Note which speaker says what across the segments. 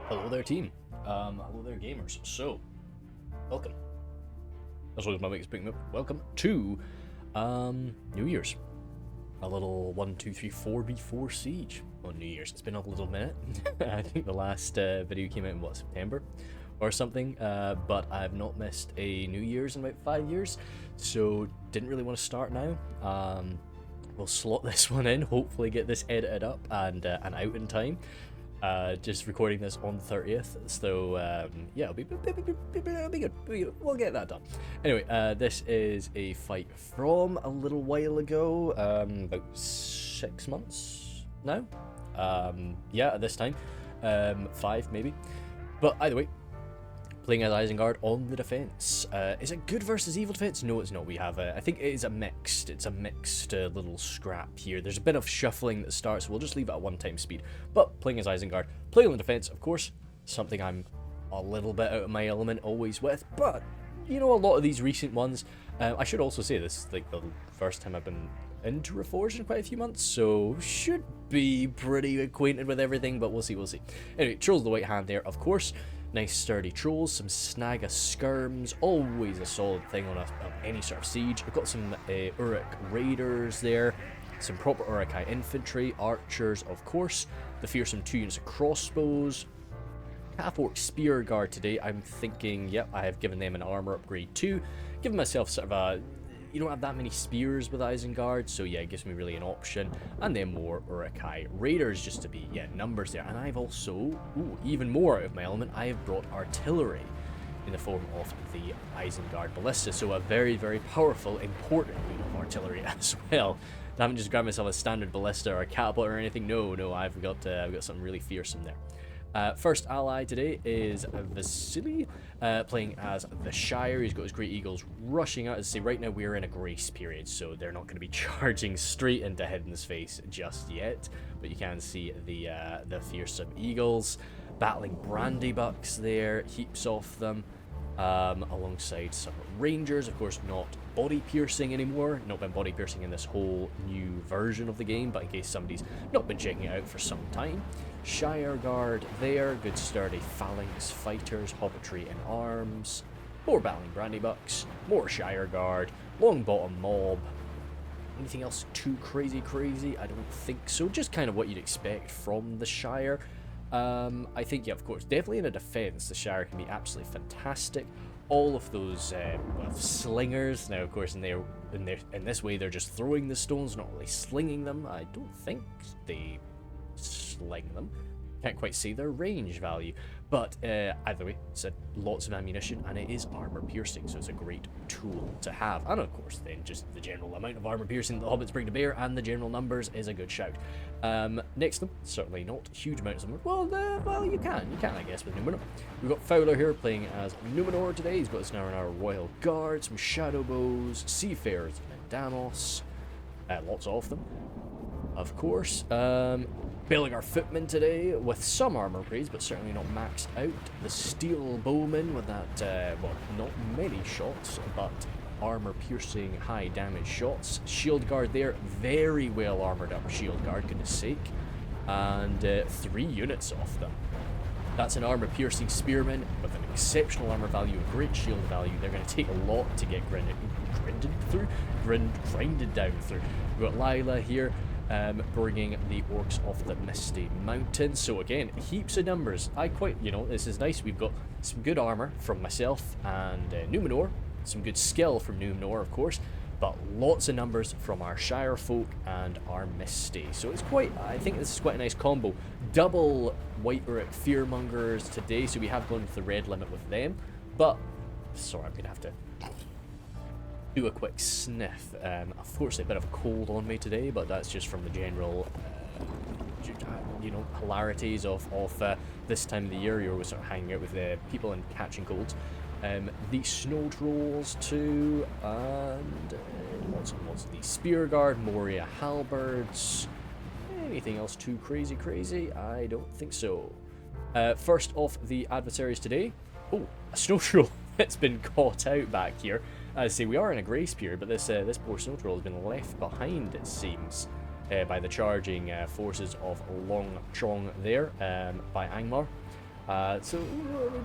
Speaker 1: Hello there, team. Hello there, gamers. So, welcome. That's always my week's picking up. Welcome to New Year's. A little 1, 2, 3, 4v4 siege on New Year's. It's been a little minute. I think the last video came out in September or something. But I've not missed a New Year's in about 5 years, so didn't really want to start now. We'll slot this one in. Hopefully, get this edited up and out in time. Just recording this on the 30th, so yeah, it'll be good. We'll get that done. Anyway, this is a fight from a little while ago, about 6 months now. Yeah, at this time, 5 maybe. But either way, playing as Isengard on the defense. Is it good versus evil defense? No, it's not. We have I think it is a mixed. It's a mixed little scrap here. There's a bit of shuffling that starts. So we'll just leave it at 1x speed. But playing as Isengard, playing on the defense, of course, something I'm a little bit out of my element always with. But you know, a lot of these recent ones. I should also say this is like the first time I've been into Reforged in quite a few months, so should be pretty acquainted with everything. But we'll see. We'll see. Anyway, Trolls of the White Hand there, of course. Nice sturdy trolls, some snagga skirms, always a solid thing on any sort of siege. I've got some Uruk raiders there, some proper Uruk-hai infantry, archers of course, the fearsome 2 units of crossbows, half-orc spear guard today. I'm thinking, yep, I have given them an armor upgrade too, giving myself sort of a, you don't have that many spears with Isengard, so yeah, it gives me really an option. And then more Uruk-hai raiders just to be, yeah, numbers there. And I've also, even more out of my element, I have brought artillery in the form of the Isengard ballista. So a very, very powerful, important unit of artillery as well. I haven't just grabbed myself a standard ballista or a catapult or anything. No, I've got something really fearsome there. First ally today is Vasily, playing as the Shire. He's got his Great Eagles rushing out. As I say, right now we're in a grace period, so they're not going to be charging straight into Hidden's face just yet. But you can see the fearsome Eagles battling Brandybucks there, heaps of them, alongside some Rangers. Of course, not body piercing anymore. Not been body piercing in this whole new version of the game, but in case somebody's not been checking it out for some time. Shire Guard there, good sturdy phalanx fighters, hobbitry in arms, more battling Brandybucks, more Shire Guard, long bottom mob. Anything else too crazy? I don't think so. Just kind of what you'd expect from the Shire. I think, yeah, of course, definitely in a defense, the Shire can be absolutely fantastic. All of those slingers. Now, of course, in this way, they're just throwing the stones, not really slinging them. I don't think they sling them. Can't quite see their range value, but either way, it's lots of ammunition and it is armor piercing, so it's a great tool to have. And of course, then just the general amount of armor piercing that the Hobbits bring to bear and the general numbers is a good shout. Next to them, certainly not huge amounts of them. Well, you can, I guess, with Numenor. We've got Fowler here playing as Numenor today. He's got his now Royal Guard, some Shadow Bows, Seafarers, and Damos. Lots of them, of course. Belagar Footmen today with some armor upgrades, but certainly not maxed out. The Steel Bowmen with that, well, not many shots, but armor-piercing, high-damage shots. Shield Guard there, very well armored up Shield Guard, goodness sake. And 3 units of them. That's an armor-piercing Spearman with an exceptional armor value, a great shield value. They're going to take a lot to get grinded down through. We've got Lila here. Bringing the Orcs off the Misty Mountains. So again, heaps of numbers. This is nice. We've got some good armor from myself and Numenor, some good skill from Numenor, of course, but lots of numbers from our Shire-Folk and our Misty. So it's I think this is quite a nice combo. Double White Uruk Fearmongers today, so we have gone with the red limit with them, but sorry, I'm gonna have to do a quick sniff. Unfortunately, a bit of a cold on me today, but that's just from the general, hilarities of this time of the year. You're always sort of hanging out with people and catching colds. The Snow Trolls too, and lots of these Spear Guard, Moria Halberds. Anything else too crazy? I don't think so. First off, the adversaries today. Oh, a Snow Troll that's been caught out back here. As I say, we are in a grace period, but this poor Snow Troll has been left behind, it seems. by the charging forces of Long Chong there by Angmar. So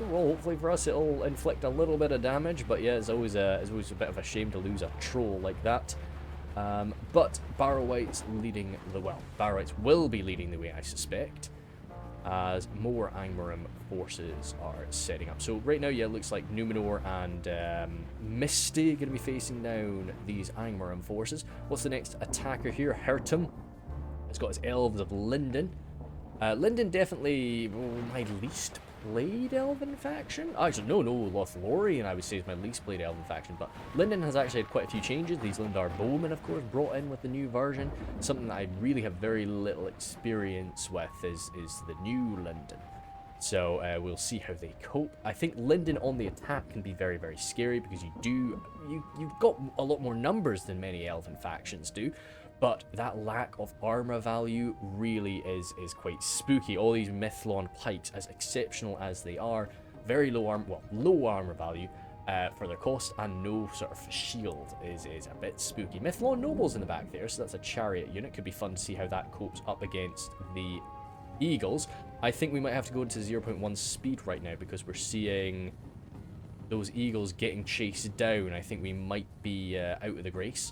Speaker 1: well, hopefully for us it'll inflict a little bit of damage, but yeah, it's always a bit of a shame to lose a troll like that. But Barrow-wights leading the Barrow-wights will be leading the way, I suspect, as more Angmar forces are setting up. So right now, yeah, it looks like Numenor and Misty are going to be facing down these Angmar forces. What's the next attacker here? Hertum. It's got his elves of Lindon. Lindon definitely my least played elven faction. Actually, no, Lothlorien I would say is my least played elven faction, but Lindon has actually had quite a few changes. These Lindar bowmen, of course, brought in with the new version. Something that I really have very little experience with is the new Lindon. So we'll see how they cope. I think Lindon on the attack can be very, very scary because you've got a lot more numbers than many elven factions do. But that lack of armor value really is quite spooky. All these Mithlon pikes, as exceptional as they are, very low armor value for their cost, and no sort of shield is a bit spooky. Mithlon nobles in the back there, so that's a chariot unit. Could be fun to see how that copes up against the eagles. I think we might have to go into 0.1 speed right now because we're seeing those eagles getting chased down. I think we might be out of the grace.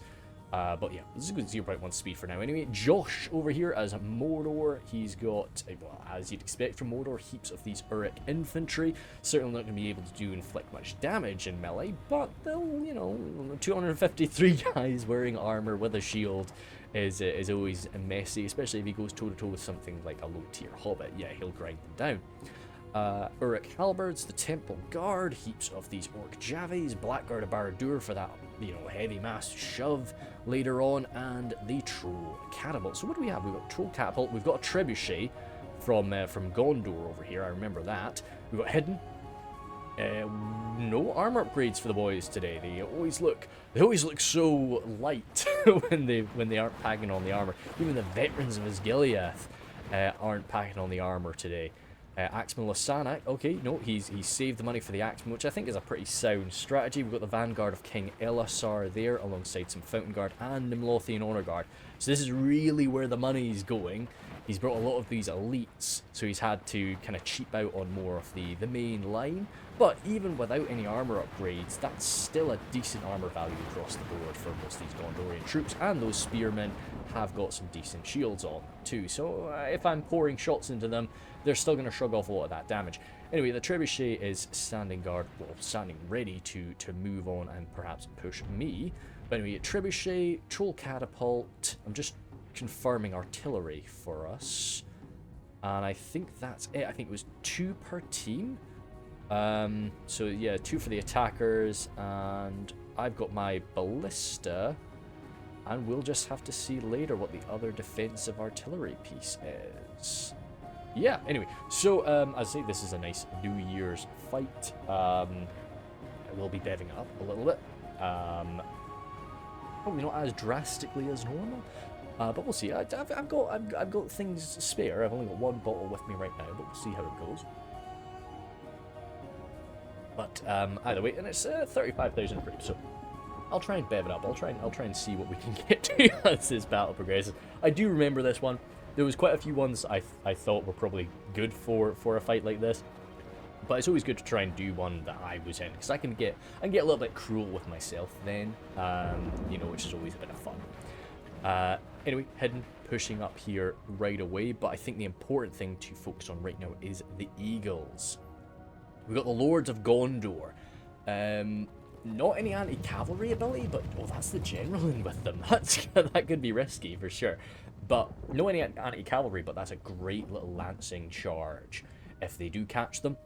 Speaker 1: But yeah, this is a good 0.1 speed for now. Anyway, Josh over here as Mordor. He's got, well, as you'd expect from Mordor, heaps of these Uruk infantry. Certainly not going to be able to inflict much damage in melee, but they'll, 253 guys wearing armor with a shield is always messy, especially if he goes toe-to-toe with something like a low-tier Hobbit. Yeah, he'll grind them down. Uruk halberds, the Temple Guard, heaps of these Orc Javies, Blackguard of Barad-dûr for that, heavy mass shove later on, and the Troll Catapult. So what do we have? We've got Troll Catapult, we've got a Trebuchet from Gondor over here, I remember that. We've got Hidden. No armor upgrades for the boys today. They always look so light when they aren't packing on the armor. Even the veterans of Osgiliath aren't packing on the armor today. Axeman Lasanak, okay, no, he's saved the money for the Axeman, which I think is a pretty sound strategy. We've got the Vanguard of King Elisar there, alongside some Fountain Guard and Nimlothian Honor Guard. So this is really where the money's going. He's brought a lot of these elites, so he's had to kind of cheap out on more of the main line. But even without any armor upgrades, that's still a decent armor value across the board for most of these Gondorian troops, and those spearmen have got some decent shields on too. So if I'm pouring shots into them, they're still going to shrug off a lot of that damage. Anyway, the Trebuchet is standing guard, well, standing ready to move on and perhaps push me. But anyway, Trebuchet, Troll Catapult, I'm just confirming artillery for us. And I think that's it. I think it was 2 per team. So yeah, 2 for the attackers, and I've got my ballista. And we'll just have to see later what the other defensive artillery piece is. Yeah, anyway, so as I say, this is a nice New Year's fight. I will be beving it up a little bit. Probably not as drastically as normal, but we'll see. I've got things spare. I've only got 1 bottle with me right now, but we'll see how it goes. But either way, and it's 35,000 free, so I'll try and bev it up. I'll try and see what we can get to as this battle progresses. I do remember this one. There was quite a few ones I thought were probably good for a fight like this, but it's always good to try and do one that I was in, because I can get a little bit cruel with myself then, which is always a bit of fun. Anyway, Hidden pushing up here right away, but I think the important thing to focus on right now is the Eagles. We've got the Lords of Gondor. Not any anti-cavalry ability, but that's the general in with them. That could be risky for sure. But no any anti-cavalry, but that's a great little lancing charge if they do catch them.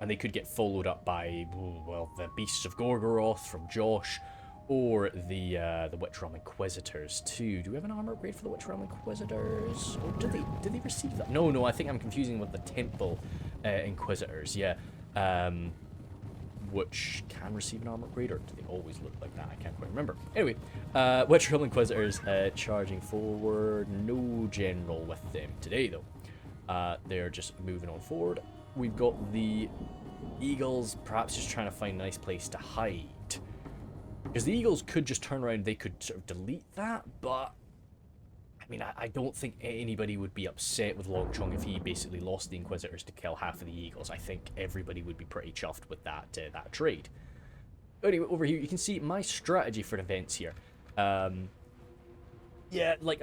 Speaker 1: And they could get followed up by, well, the Beasts of Gorgoroth from Josh, or the Witch Realm Inquisitors too. Do we have an armor upgrade for the Witch Realm Inquisitors? Or did they receive that? No, I think I'm confusing with the Temple Inquisitors, yeah. Which can receive an armor upgrade, or do they always look like that? I can't quite remember. Anyway, Witch Realm Inquisitors charging forward. No general with them today, though. They're just moving on forward. We've got the Eagles, perhaps just trying to find a nice place to hide. Because the Eagles could just turn around, they could sort of delete that, but I mean, I don't think anybody would be upset with Longchong if he basically lost the Inquisitors to kill half of the Eagles. I think everybody would be pretty chuffed with that that trade. Anyway, over here you can see my strategy for events here. Yeah, like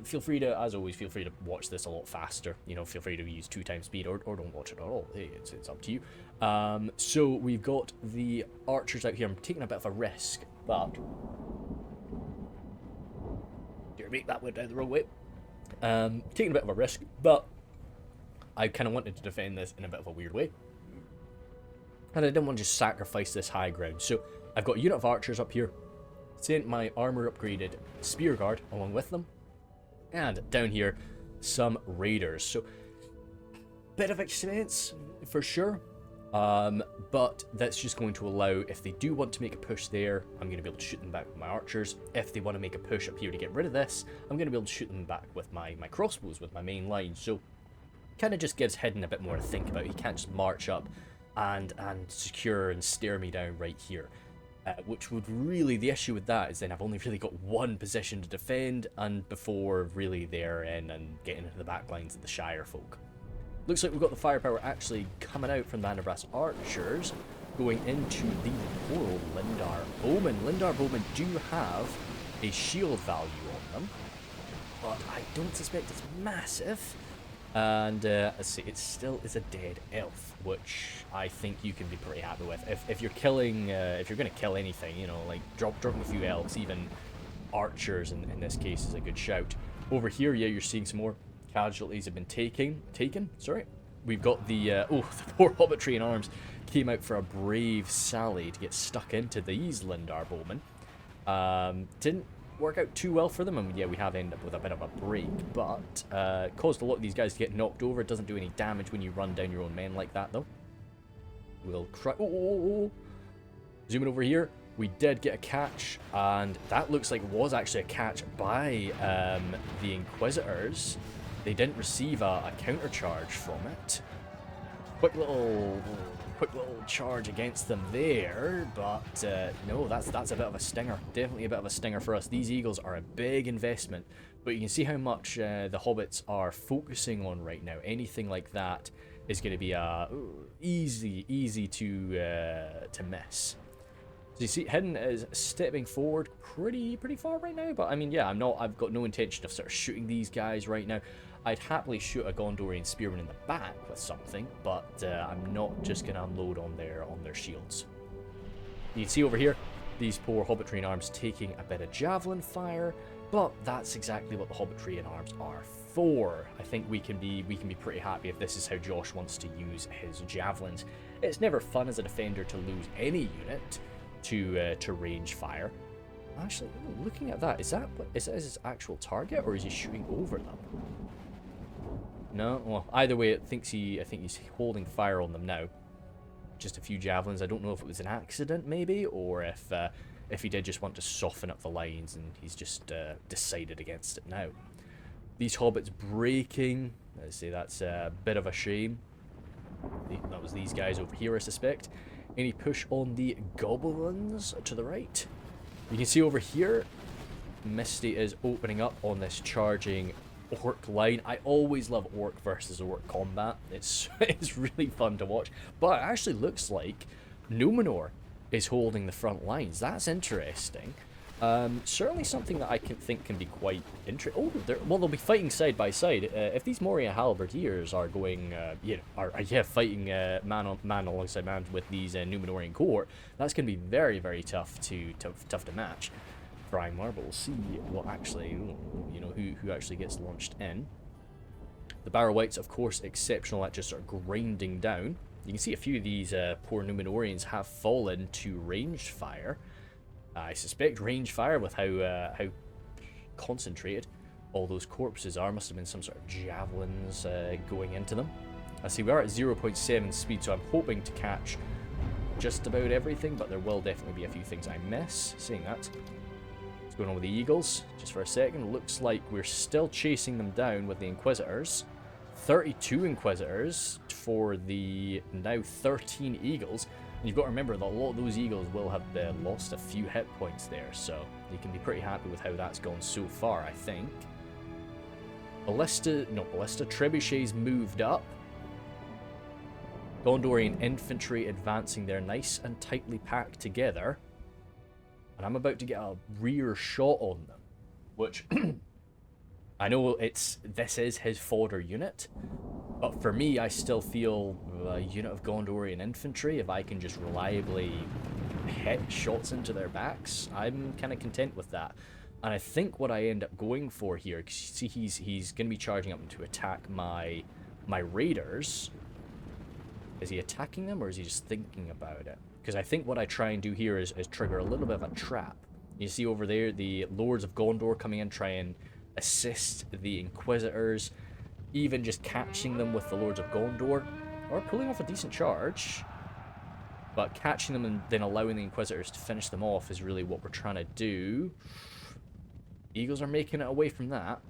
Speaker 1: feel free to, as always, feel free to watch this a lot faster. You know, feel free to use 2x speed or don't watch it at all. Hey, it's up to you. So we've got the archers out here. I'm taking a bit of a risk, but that went down the wrong way. Taking a bit of a risk, but I kind of wanted to defend this in a bit of a weird way. And I didn't want to just sacrifice this high ground. So I've got a unit of archers up here. Sent my armor upgraded spear guard along with them. And down here, some raiders. So, bit of expense for sure. But that's just going to allow, if they do want to make a push there, I'm going to be able to shoot them back with my archers. If they want to make a push up here to get rid of this, I'm going to be able to shoot them back with my crossbows, with my main line. So, kind of just gives Hidden a bit more to think about. He can't just march up and secure and stare me down right here. Which would really, the issue with that is then I've only really got one position to defend, and before really they're in and getting into the back lines of the Shire-Folk. Looks like we've got the firepower actually coming out from the Anabras archers, going into the poor old Lindar bowmen. Lindar bowmen do have a shield value on them, but I don't suspect it's massive. And let's see, it still is a dead elf, which I think you can be pretty happy with. If you're killing, if you're going to kill anything, you know, like dropping a few elves, even archers in this case is a good shout. Over here, yeah, you're seeing some more casualties have been taken. Sorry, we've got the the poor Hobbitry in arms came out for a brave sally to get stuck into these Lindar bowmen. Didn't work out too well for them, and yeah, we have ended up with a bit of a break, but caused a lot of these guys to get knocked over. It doesn't do any damage when you run down your own men like that, though. We'll try. Zooming over here, we did get a catch, and that looks like it was actually a catch by the Inquisitors. They didn't receive a counter charge from it. Quick little charge against them there, but no, that's a bit of a stinger. Definitely a bit of a stinger for us. These eagles are a big investment, but you can see how much the hobbits are focusing on right now. Anything like that is going to be easy to miss. So you see, Hidden is stepping forward pretty far right now, but I mean, yeah, I've got no intention of sort of shooting these guys right now. I'd happily shoot a Gondorian spearman in the back with something, but I'm not just going to unload on their shields. You can see over here, these poor Hobbitry in arms taking a bit of javelin fire, but that's exactly what the Hobbitry in arms are for. I think we can be pretty happy if this is how Josh wants to use his javelins. It's never fun as a defender to lose any unit to range fire. Actually, looking at that, is that his actual target, or is he shooting over them? No, well, either way, I think he's holding fire on them now. Just a few javelins. I don't know if it was an accident, maybe, or if he did just want to soften up the lines and he's just decided against it now. These hobbits breaking. Let's say that's a bit of a shame. That was these guys over here, I suspect. Any push on the goblins to the right? You can see over here, Misty is opening up on this charging orc line. I always love orc versus orc combat. It's really fun to watch. But it actually looks like Numenor is holding the front lines. That's interesting. Certainly something that I think can be quite interesting. Oh, they'll be fighting side by side. If these Moria halberdiers are going, fighting man alongside man with these Numenorian cohort, that's going to be very, very tough to match. For Angmar, but we'll see what actually, who actually gets launched in. The Barrow Wights, of course, exceptional at just sort of grinding down. You can see a few of these poor Numenorians have fallen to ranged fire. I suspect ranged fire with how concentrated all those corpses are. Must have been some sort of javelins going into them. I see we are at 0.7 speed, so I'm hoping to catch just about everything, but there will definitely be a few things I miss. Saying that, what's going on with the eagles? Just for a second, looks like we're still chasing them down with the Inquisitors. 32 Inquisitors for the now 13 eagles. And you've got to remember that a lot of those eagles will have lost a few hit points there, so you can be pretty happy with how that's gone so far, I think. trebuchets moved up. Gondorian infantry advancing there nice and tightly packed together. And I'm about to get a rear shot on them. Which, I know this is his fodder unit. But for me, I still feel a unit of Gondorian infantry, if I can just reliably hit shots into their backs, I'm kind of content with that. And I think what I end up going for here, because you see he's going to be charging up to attack my raiders. Is he attacking them, or is he just thinking about it? Because I think what I try and do here is trigger a little bit of a trap. You see over there the Lords of Gondor coming in, try and assist the Inquisitors, even just catching them with the Lords of Gondor, or pulling off a decent charge. But catching them and then allowing the Inquisitors to finish them off is really what we're trying to do. Eagles are making it away from that.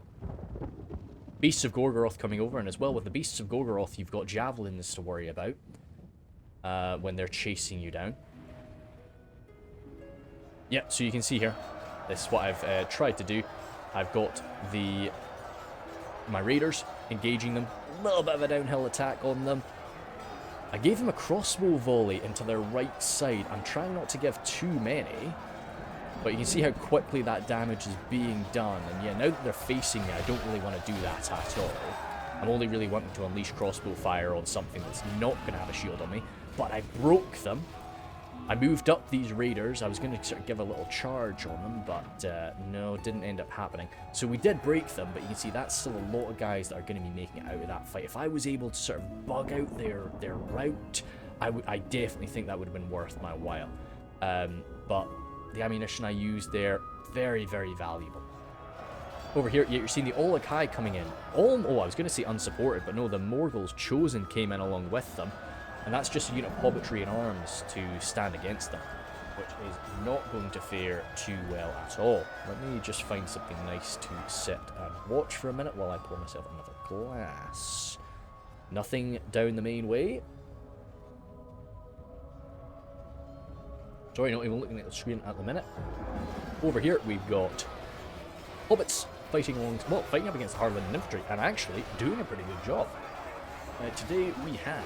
Speaker 1: Beasts of Gorgoroth coming over, and as well with the Beasts of Gorgoroth, you've got javelins to worry about when they're chasing you down. Yeah, so you can see here, this is what I've tried to do. I've got my raiders engaging them, a little bit of a downhill attack on them. I gave them a crossbow volley into their right side. I'm trying not to give too many, but you can see how quickly that damage is being done. And yeah, now that they're facing me, I don't really want to do that at all. I'm only really wanting to unleash crossbow fire on something that's not going to have a shield on me. But I broke them. I moved up these raiders. I was going to sort of give a little charge on them, but no, didn't end up happening. So we did break them, but you can see that's still a lot of guys that are going to be making it out of that fight. If I was able to sort of bug out their route, I definitely think that would have been worth my while. But the ammunition I used there, very, very valuable. Over here, you're seeing the Olokai coming in. I was going to say unsupported, but no, the Morgul's Chosen came in along with them. And that's just a unit of hobbitry and arms to stand against them, which is not going to fare too well at all. Let me just find something nice to sit and watch for a minute while I pour myself another glass. Nothing down the main way. Sorry, not even looking at the screen at the minute. Over here, we've got hobbits fighting up against Harlan infantry, and actually doing a pretty good job. Today we have...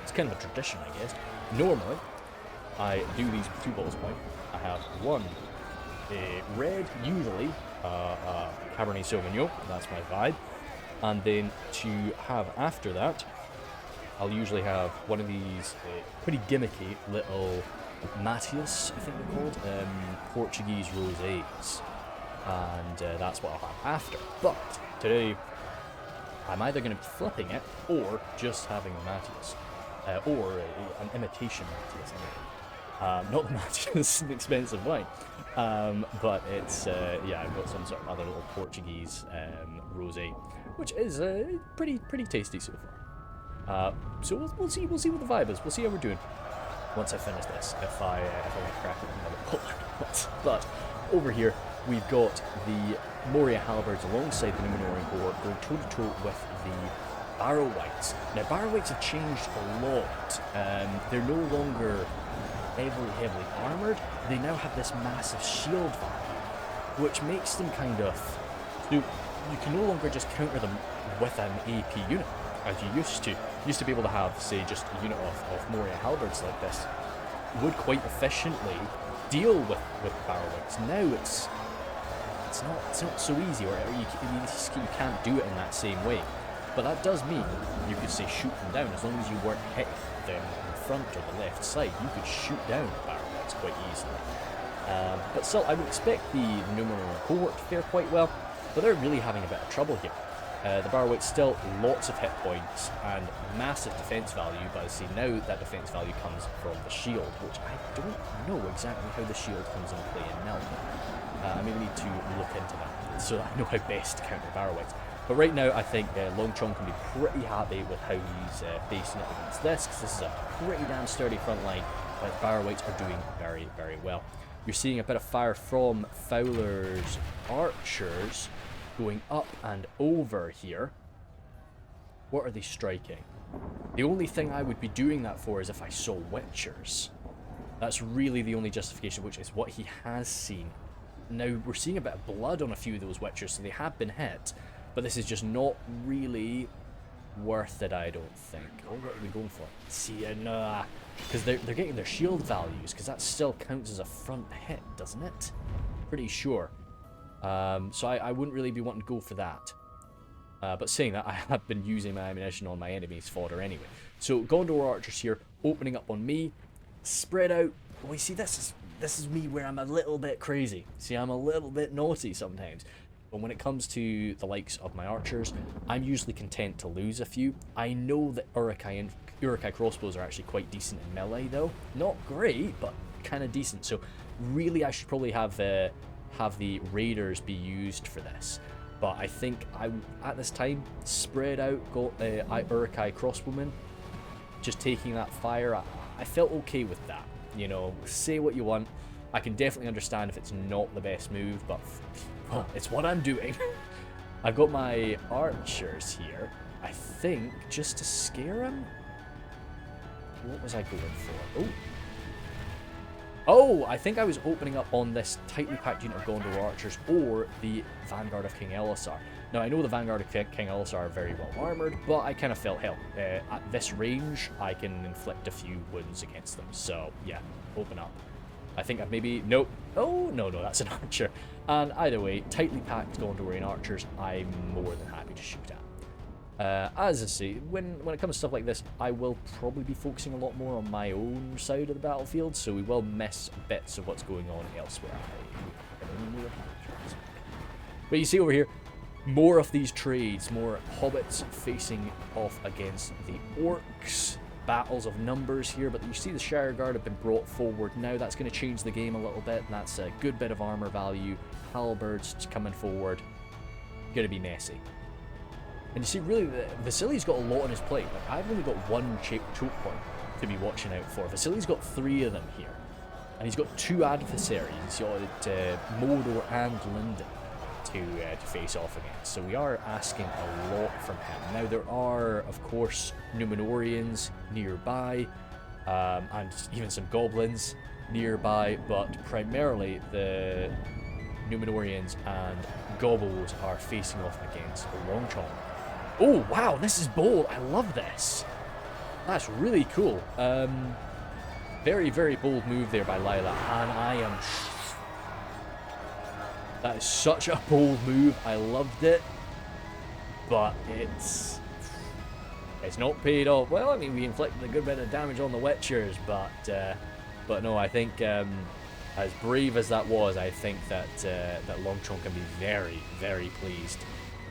Speaker 1: it's kind of a tradition, I guess. Normally, I do these with 2 bottles of wine. I have one, a red, usually, Cabernet Sauvignon, that's my vibe. And then to have after that, I'll usually have one of these pretty gimmicky little Matthias, I think they're called, Portuguese rosés. And that's what I'll have after. But today, I'm either going to be flipping it, or just having a Matthias. Or an imitation Matthias, anyway. Not the Matthias, an expensive wine. But it's, yeah, I've got some sort of other little Portuguese rosé, which is pretty tasty so far. So we'll see what the vibe is. We'll see how we're doing once I finish this, if I want to crack it another bottle. But over here, we've got the Moria Halberds alongside the Numenor cohort going toe-to-toe with the Barrow Whites. Now, Barrow Whites have changed a lot. They're no longer heavily armoured. They now have this massive shield value, which makes them kind of... So you can no longer just counter them with an AP unit, as you used to. You used to be able to have, say, just a unit of Moria Halberds like this would quite efficiently deal with Barrow Whites. Now it's not so easy, or you can't do it in that same way. But that does mean you could, say, shoot them down. As long as you weren't hitting them in front or the left side, you could shoot down Barrow Whites quite easily. But still, I would expect the Numenor cohort to fare quite well, but they're really having a bit of trouble here. The Barrow Whites still lots of hit points and massive defense value, but I see now that defense value comes from the shield, which I don't know exactly how the shield comes into play in now. I maybe need to look into that so that I know how best to counter Barrow Whites. But right now, I think Longchong can be pretty happy with how he's facing up against this, because this is a pretty damn sturdy front line, but Barrow Whites are doing very, very well. You're seeing a bit of fire from Fowler's archers going up and over here. What are they striking? The only thing I would be doing that for is if I saw Witchers. That's really the only justification, which is what he has seen. Now, we're seeing a bit of blood on a few of those Witchers, so they have been hit. But this is just not really worth it, I don't think. Oh, what are we going for? See, nah. Because they're getting their shield values, because that still counts as a front hit, doesn't it? Pretty sure. So I wouldn't really be wanting to go for that. But saying that, I have been using my ammunition on my enemy's fodder anyway. So Gondor archers here, opening up on me, spread out. Oh, you see, this is me where I'm a little bit crazy. See, I'm a little bit naughty sometimes. But when it comes to the likes of my archers, I'm usually content to lose a few. I know that Uruk-hai crossbows are actually quite decent in melee, though. Not great, but kind of decent. So really, I should probably have the raiders be used for this. But I think at this time, spread out Uruk-hai crossbowmen, just taking that fire. I felt okay with that. You know, say what you want. I can definitely understand if it's not the best move, but well, it's what I'm doing. I've got my archers here, I think, just to scare him. What was I going for? Oh, I think I was opening up on this tightly packed unit of Gondor archers or the Vanguard of King Elisar. Now, I know the Vanguard of King Elisar are very well armored, but I kind of felt, hell, at this range, I can inflict a few wounds against them. So, yeah, open up. I think I've maybe... Nope. Oh, no, that's an archer. And either way, tightly packed Gondorian archers, I'm more than happy to shoot at. As I say, when it comes to stuff like this, I will probably be focusing a lot more on my own side of the battlefield, so we will miss bits of what's going on elsewhere. But you see over here, more of these trades, more hobbits facing off against the orcs. Battles of numbers here, but you see the Shire-Guard have been brought forward now. That's going to change the game a little bit, and that's a good bit of armor value. Halberds coming forward. Going to be messy. And you see, really, Vasily's got a lot on his plate. Like, I've only got one choke point to be watching out for. Vasily's got 3 of them here. And he's got 2 adversaries. He's got Mordor and Lindon to face off against. So we are asking a lot from him. Now, there are, of course, Numenorians nearby, and even some goblins nearby, but primarily the Numenorians and Gobbles are facing off against Longchong. Oh, wow, this is bold. I love this. That's really cool. Very, very bold move there by Lila, and I am... That is such a bold move. I loved it, but it's not paid off. Well, I mean, we inflicted a good bit of damage on the Witchers, but no, I think as brave as that was, I think that Longchong can be very, very pleased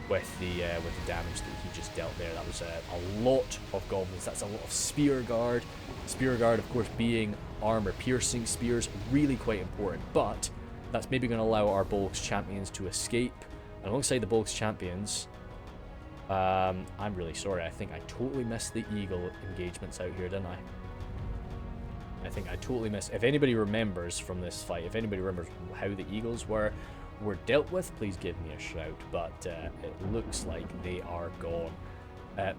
Speaker 1: with the damage that he just dealt there. That was a lot of goblins. That's a lot of spear guard. Spear guard, of course, being armor-piercing spears, really quite important, but that's maybe going to allow our Bolgs champions to escape. And alongside the Bolgs champions, I'm really sorry. I think I totally missed the eagle engagements out here, didn't I? I think I totally missed. If anybody remembers from this fight, if anybody remembers how the eagles were dealt with, please give me a shout. But it looks like they are gone.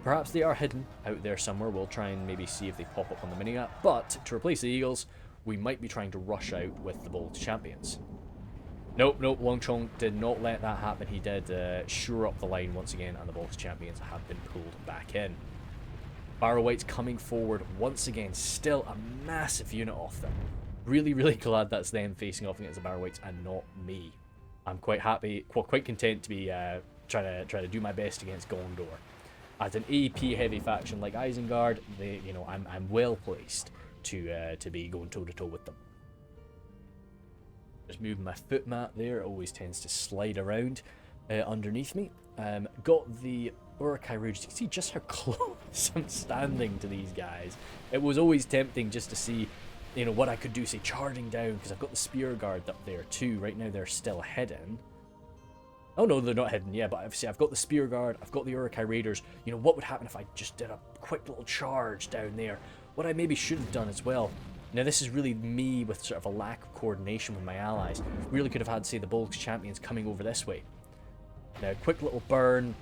Speaker 1: Perhaps they are hidden out there somewhere. We'll try and maybe see if they pop up on the mini-map. But to replace the eagles, we might be trying to rush out with the Bolgs champions. Nope, Longchong did not let that happen. He did shore up the line once again, and the Bolgs champions have been pulled back in. Barrow-wights coming forward once again, still a massive unit of them. Really, really glad that's them facing off against the Barrow-wights and not me. I'm quite happy, quite content to be trying to do my best against Gondor. As an AP heavy faction like Isengard, I'm well placed to be going toe to toe with them. Just moving my foot mat there, it always tends to slide around underneath me. Got the Uruk-hai Rouge. You can see just how close I'm standing to these guys. It was always tempting just to see, what I could do, say charging down, because I've got the spear guard up there too. Right now they're still hidden. Oh no, they're not hidden, yeah, but obviously I've got the spear guard, I've got the Uruk-hai Raiders. What would happen if I just did a quick little charge down there? What I maybe should have done as well. Now this is really me with sort of a lack of coordination with my allies. Really could have had, say, the Bolgs champions coming over this way. Now, quick little burn.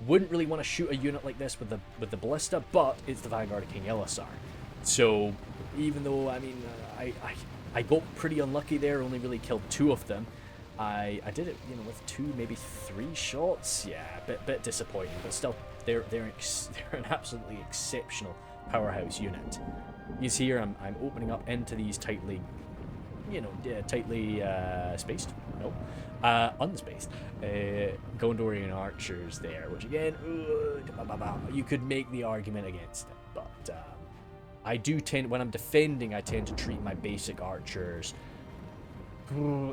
Speaker 1: Wouldn't really want to shoot a unit like this with the ballista, but it's the Vanguard of King Elisar. So, even though, I mean, I got pretty unlucky there, only really killed 2 of them. I did it, you know, with 2, maybe 3 shots. Yeah, a bit disappointing, but still, they're an absolutely exceptional powerhouse unit. You see here, I'm opening up into these tightly, you know, tightly spaced. No, unspaced. Gondorian archers there, which again, you could make the argument against it, but I do tend, when I'm defending, I tend to treat my basic archers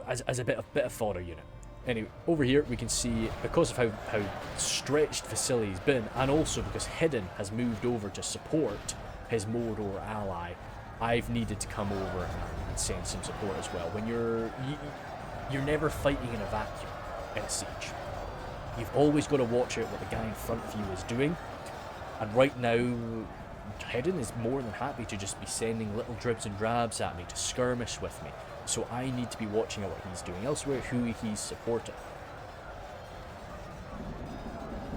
Speaker 1: as a bit of fodder unit. Anyway, over here we can see, because of how stretched Vasily's been, and also because Hidden has moved over to support his Mordor ally, I've needed to come over and send some support as well. When you're never fighting in a vacuum in a siege. You've always got to watch out what the guy in front of you is doing, and right now Hidden is more than happy to just be sending little dribs and drabs at me to skirmish with me. So I need to be watching out what he's doing elsewhere, who he's supporting.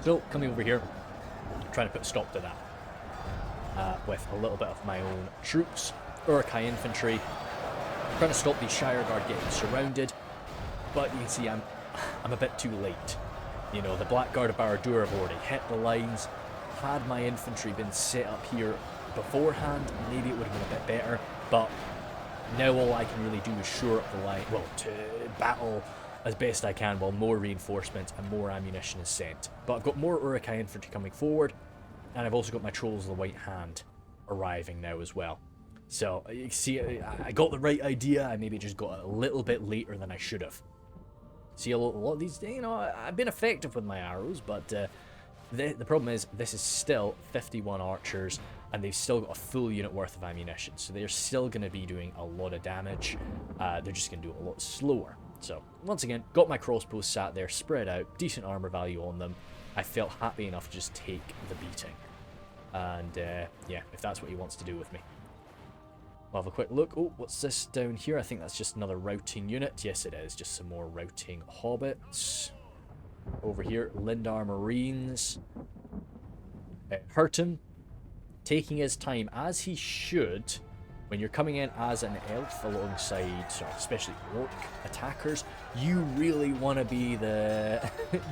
Speaker 1: So, coming over here, trying to put a stop to that. With a little bit of my own troops, Uruk-hai infantry, trying to stop these Shire-Guard getting surrounded. But you can see I'm a bit too late. You know, the Blackguard of Barad-dûr have already hit the lines. Had my infantry been set up here beforehand, maybe it would have been a bit better, but now all I can really do is shore up the line, well, to battle as best I can while more reinforcements and more ammunition is sent. But I've got more Uruk-hai infantry coming forward, and I've also got my Trolls of the White Hand arriving now as well. So, you see, I got the right idea, I maybe just got a little bit later than I should have. See, a lot of these, you know, I've been effective with my arrows, but the problem is, this is still 51 archers, and they've still got a full unit worth of ammunition, so they're still going to be doing a lot of damage. They're just going to do it a lot slower. So, once again, got my crossbows sat there, spread out, decent armor value on them. I felt happy enough to just take the beating. And, yeah, if that's what he wants to do with me. We'll have a quick look. Oh, what's this down here? I think that's just another routing unit. Yes, it is. Just some more routing hobbits. Over here, Lindon Marines. Hurton, taking his time, as he should, when you're coming in as an elf alongside, especially orc attackers, you really want to be the...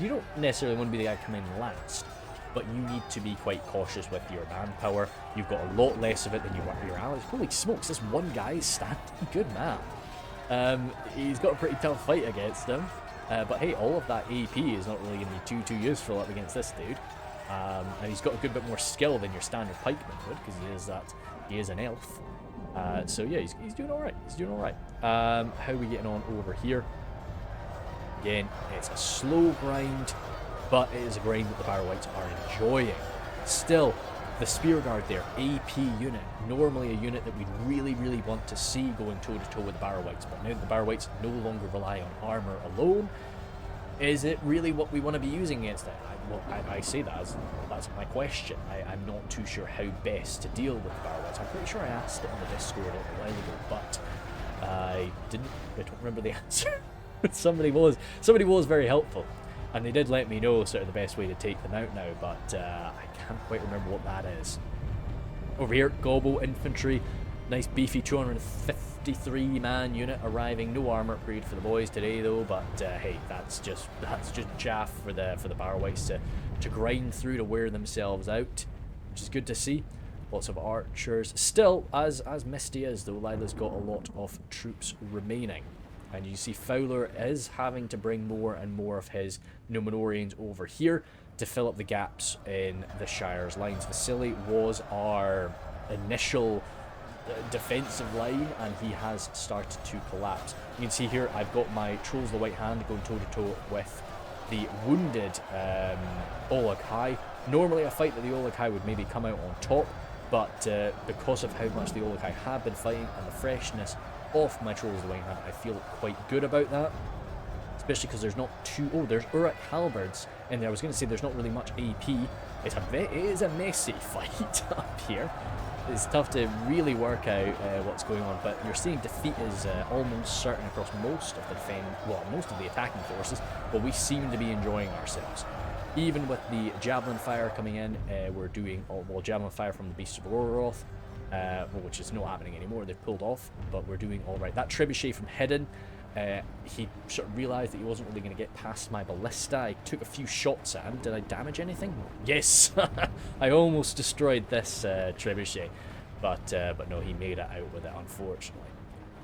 Speaker 1: you don't necessarily want to be the guy coming in last, but you need to be quite cautious with your manpower. You've got a lot less of it than you want your allies. Holy smokes, this one guy is standing good man. He's got a pretty tough fight against him. But hey, all of that AP is not really going to be too useful up against this dude. And he's got a good bit more skill than your standard pikeman would, because he is an elf. So yeah, he's doing alright. He's doing alright. How are we getting on over here? Again, it's a slow grind, but it is a grind that the Barrow-wights are enjoying. Still, the Spear Guard there, AP unit, normally a unit that we'd really, really want to see going toe-to-toe with the Barrow-wights, but now that the Barrow-wights no longer rely on armor alone, is it really what we want to be using against it? I say that as that's my question. I'm not too sure how best to deal with the Barrow-wights. I'm pretty sure I asked it on the Discord a while ago, but I don't remember the answer. Somebody was very helpful, and they did let me know sort of the best way to take them out now, but I can't quite remember what that is. Over here, Gobbo infantry, nice beefy 253-man unit arriving. No armor upgrade for the boys today though, but hey, that's just chaff for the Barrow-wights to grind through to wear themselves out, which is good to see. Lots of archers. Still, as Misty is though, Lila's got a lot of troops remaining. And you see Fowler is having to bring more and more of his Numenorians over here to fill up the gaps in the Shire's lines. Vasily was our initial defensive line, and he has started to collapse. You can see here I've got my Trolls of the White Hand going toe-to-toe with the wounded Uruk-hai. Normally a fight that the Uruk-hai would maybe come out on top, but because of how much the Uruk-hai have been fighting and the freshness of my Trolls of the White Hand, I feel quite good about that. Especially because there's not too... Oh, there's Uruk halberds in there. I was going to say there's not really much AP. It is a messy fight up here. It's tough to really work out what's going on, but you're seeing defeat is almost certain across most of the most of the attacking forces, but we seem to be enjoying ourselves. Even with the javelin fire coming in, we're doing javelin fire from the Beasts of Gorgoroth, which is not happening anymore. They've pulled off, but we're doing all right. That trebuchet from Hidden, he sort of realised that he wasn't really going to get past my ballista. I took a few shots at him. Did I damage anything? Yes, I almost destroyed this trebuchet, but no, he made it out with it. Unfortunately,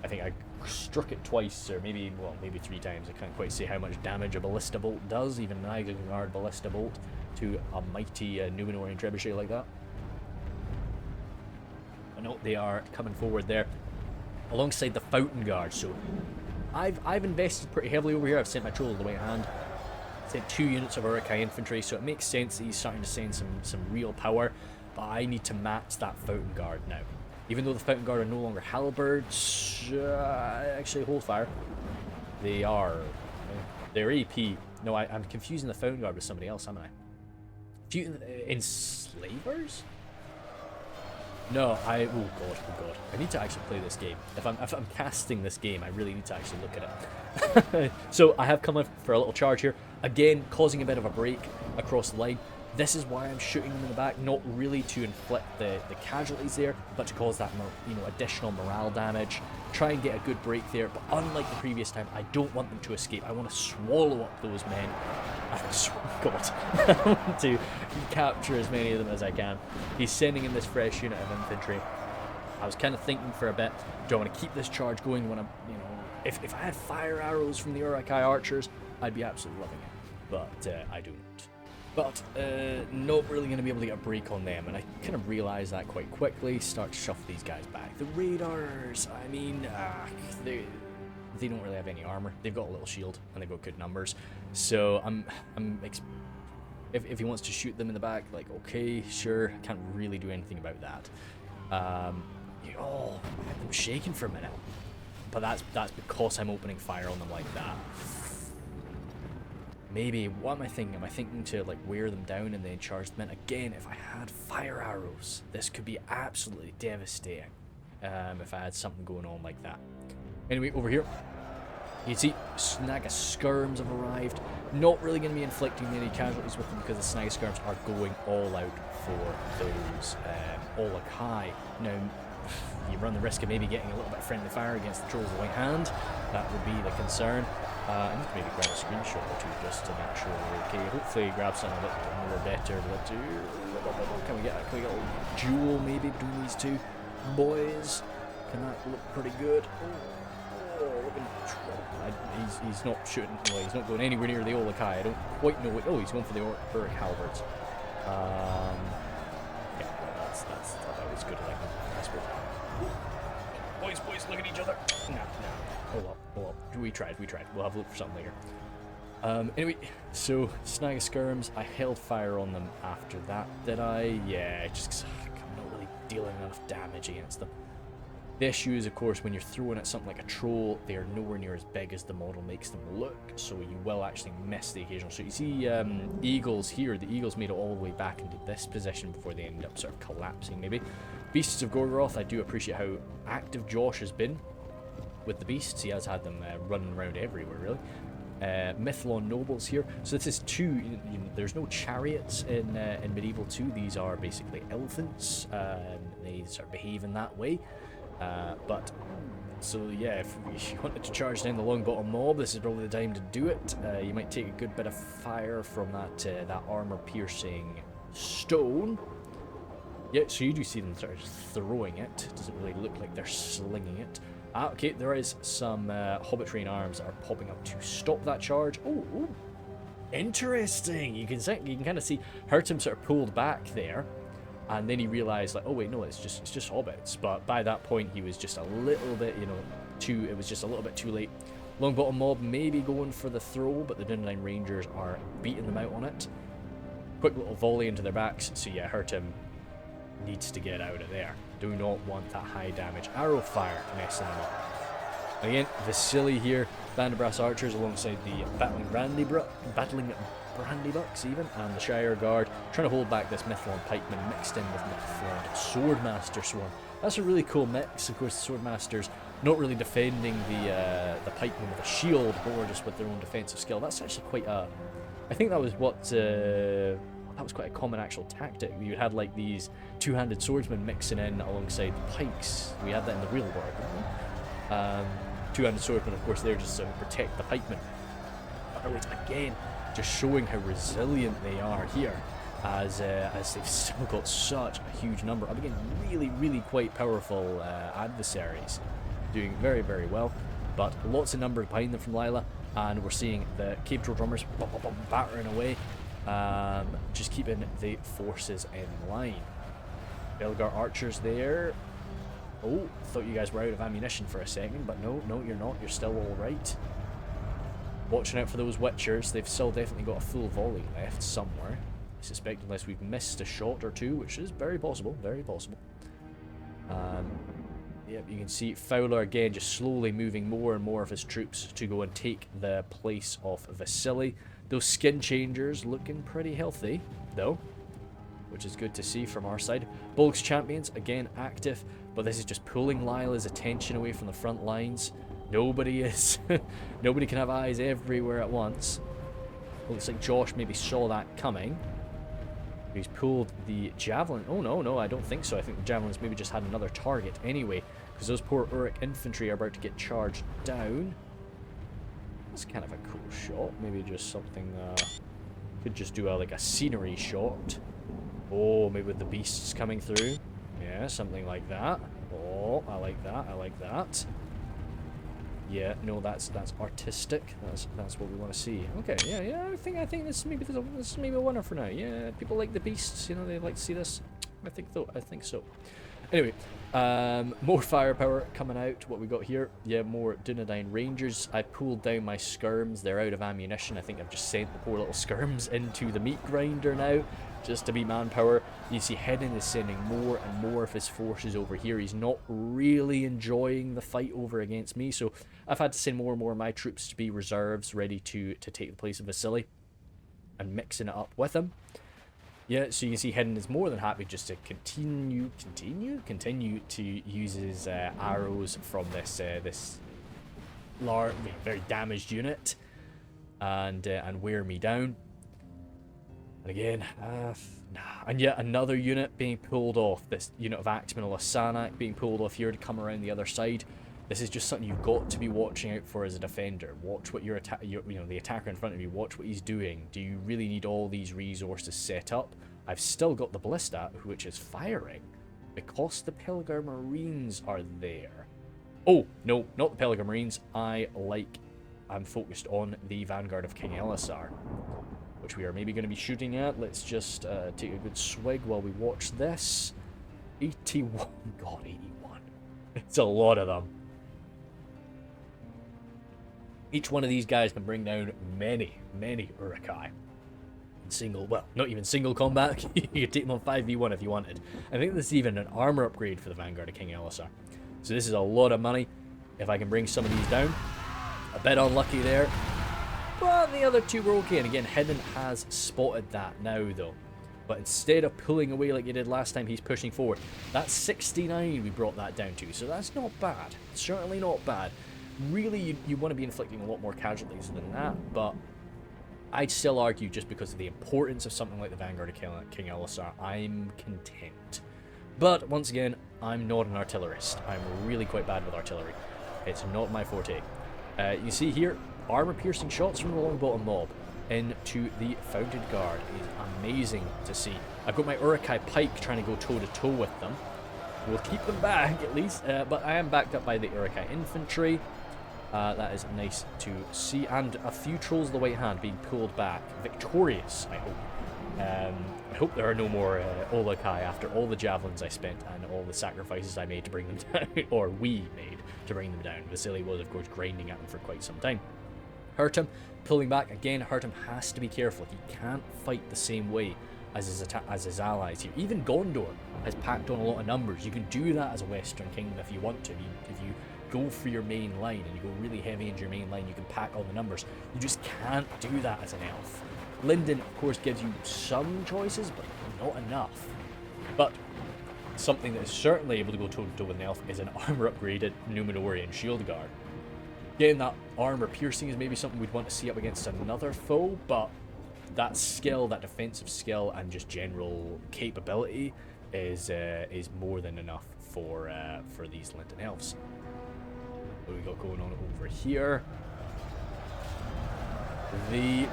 Speaker 1: I think I struck it twice, or maybe 3 times. I can't quite say how much damage a ballista bolt does, even an Isengard ballista bolt, to a mighty Numenorian trebuchet like that. I know they are coming forward there, alongside the Fountain Guard. So I've invested pretty heavily over here. I've sent my trolls to the right hand, sent 2 units of Uruk-hai infantry, so it makes sense that he's starting to send some real power. But I need to match that Fountain Guard now. Even though the Fountain Guard are no longer halberds, actually hold fire. They are. They're AP. No, I'm confusing the Fountain Guard with somebody else, am I? Enslavers? No, oh god. I need to actually play this game. If I'm casting this game, I really need to actually look at it. So I have come up for a little charge here. Again, causing a bit of a break across the line. This is why I'm shooting them in the back, not really to inflict the casualties there, but to cause that additional morale damage. Try and get a good break there, but unlike the previous time, I don't want them to escape. I want to swallow up those men. God, I want to capture as many of them as I can. He's sending in this fresh unit of infantry. I was kind of thinking for a bit, do I want to keep this charge going when I'm, if I had fire arrows from the Uruk-hai archers, I'd be absolutely loving it, but I don't. But not really going to be able to get a break on them, and I kind of realised that quite quickly. Start to shuffle these guys back. The raiders, I mean, they don't really have any armour. They've got a little shield, and they've got good numbers. So if he wants to shoot them in the back, like, okay, sure. Can't really do anything about that. I had them shaking for a minute, but that's because I'm opening fire on them like that. Maybe, what am I thinking? Am I thinking to like wear them down and then charge them in? Again, if I had fire arrows, this could be absolutely devastating. If I had something going on like that. Anyway, over here, you can see Snag of Skirms have arrived. Not really going to be inflicting any casualties with them because the Snag of Skirms are going all out for those Uruk-hai. Now, you run the risk of maybe getting a little bit of friendly fire against the trolls of the right hand. That would be the concern. I need to maybe grab a screenshot or two just to make sure we're okay. Hopefully grab something a bit more better. Can we get a little duel maybe between these two boys? Can that look pretty good? He's not shooting. Well, he's not going anywhere near the Uruk-hai. I don't quite know what. Oh, he's going for the Uruk halberds. Yeah, that's always good. Like, I suppose. Boys, look at each other. No. Hold up. We tried. We'll have a look for something later. Anyway, so Snag of Skirms, I held fire on them after that, did I? Yeah, just 'cause I'm not really dealing enough damage against them. The issue is, of course, when you're throwing at something like a troll, they are nowhere near as big as the model makes them look, so you will actually miss the occasional. So you see eagles here. The eagles made it all the way back into this position before they ended up sort of collapsing, maybe. Beasts of Gorgoroth, I do appreciate how active Josh has been with the beasts. He has had them running around everywhere, really. Mythlon nobles here. So this is two. There's no chariots in medieval 2. These are basically elephants. They sort of behave in that way. But so yeah, if you wanted to charge down the long bottom mob, this is probably the time to do it. You might take a good bit of fire from that armor piercing stone. Yeah, so you do see them sort of throwing it. Doesn't really look like they're slinging it. Okay, there is some Hobbit train arms that are popping up to stop that charge. Oh, interesting. You can kind of see Hurtum sort of pulled back there, and then he realized, like, oh wait, no, it's just Hobbits. But by that point, he was just a little bit, it was just a little bit too late. Longbottom mob maybe going for the throw, but the Dundine Rangers are beating them out on it. Quick little volley into their backs. So yeah, Hurtum needs to get out of there. Do not want that high damage arrow fire messing them up. Again, Vasily here, Band of Brass Archers alongside the battling Brandybucks even, and the Shire Guard, trying to hold back this Mythlon Pikeman mixed in with Mythlon Swordmaster Swarm. That's a really cool mix. Of course, the Swordmasters not really defending the Pikeman with a shield, or just with their own defensive skill. That's actually quite a I think that was what, that was quite a common actual tactic. You had like these two-handed swordsmen mixing in alongside the pikes. We had that in the real world, didn't we? Two-handed swordsmen, of course, there just to protect the pikemen. But again, just showing how resilient they are here, as they've still got such a huge number of, again, really quite powerful adversaries, doing very, very well. But lots of numbers behind them from Lila, and we're seeing the Cave Troll drummers battering away, just keeping the forces in line. Belgar archers there. Oh, thought you guys were out of ammunition for a second, but no, you're not. You're still all right. Watching out for those Witchers. They've still definitely got a full volley left somewhere. I suspect, unless we've missed a shot or two, which is very possible, very possible. Yep, you can see Fowler again just slowly moving more and more of his troops to go and take the place of Vasily. Those skin changers looking pretty healthy, though, which is good to see from our side. Bolg's champions, again, active, but this is just pulling Lila's attention away from the front lines. Nobody can have eyes everywhere at once. Looks like Josh maybe saw that coming. He's pulled the javelin. Oh, no, I don't think so. I think the javelins maybe just had another target anyway, because those poor Uruk infantry are about to get charged down. That's kind of a cool shot. Maybe just something, could just do like a scenery shot. Oh, maybe with the beasts coming through. Yeah, something like that. Oh, I like that. Yeah, no, that's artistic. That's what we want to see. Okay, yeah. I think this is maybe a winner for now. Yeah, people like the beasts. You know, they like to see this. I think so. Anyway, more firepower coming out. What we got here? Yeah, more Dunedain Rangers. I pulled down my skirms. They're out of ammunition. I think I've just sent the poor little skirms into the meat grinder now, just to be manpower. You see Hedin is sending more and more of his forces over here. He's not really enjoying the fight over against me, so I've had to send more and more of my troops to be reserves, ready to take the place of Vasily, and mixing it up with him. Yeah, so you can see Hedin is more than happy just to continue to use his arrows from this large, very damaged unit, and wear me down. And again, and yet another unit being pulled off. This unit of Axemen Lasanak being pulled off here to come around the other side. This is just something you've got to be watching out for as a defender. Watch what the attacker in front of you. Watch what he's doing. Do you really need all these resources set up? I've still got the ballista, which is firing, because the Pelgar Marines are there. Oh no, not the Pelgar Marines. I'm focused on the Vanguard of King Elisar, which we are maybe going to be shooting at. Let's just take a good swig while we watch this. 81. God, 81. It's a lot of them. Each one of these guys can bring down many Urukai. Well, not even single combat. You could take them on 5v1 if you wanted. I think this is even an armor upgrade for the Vanguard of King Elisar. So this is a lot of money. If I can bring some of these down. A bit unlucky there. But the other two were okay. And again, Hedin has spotted that now, though. But instead of pulling away like he did last time, he's pushing forward. That's 69 we brought that down to. So that's not bad. Certainly not bad. Really, you want to be inflicting a lot more casualties than that. But I'd still argue, just because of the importance of something like the Vanguard of King Elisar, I'm content. But once again, I'm not an artillerist. I'm really quite bad with artillery. It's not my forte. You see here, armor-piercing shots from the Longbottom mob into the Founded Guard is amazing to see. I've got my Urukai pike trying to go toe-to-toe with them. We'll keep them back, at least, but I am backed up by the Urukai infantry. That is nice to see. And a few Trolls of the White Hand being pulled back. Victorious, I hope. I hope there are no more Olokai after all the javelins I spent and all the sacrifices I made to bring them down, or we made to bring them down. Vasily was, of course, grinding at them for quite some time. Hurtum pulling back. Again, Hurtum has to be careful. He can't fight the same way as his allies here. Even Gondor has packed on a lot of numbers. You can do that as a Western kingdom if you want to. If you go for your main line and you go really heavy into your main line, you can pack all the numbers. You just can't do that as an elf. Lindon, of course, gives you some choices, but not enough. But something that is certainly able to go toe-to-toe with an elf is an armor-upgraded Numenorian Shield Guard. Getting that armor piercing is maybe something we'd want to see up against another foe, but that skill, that defensive skill, and just general capability is more than enough for these Lindon elves. What we got going on over here? The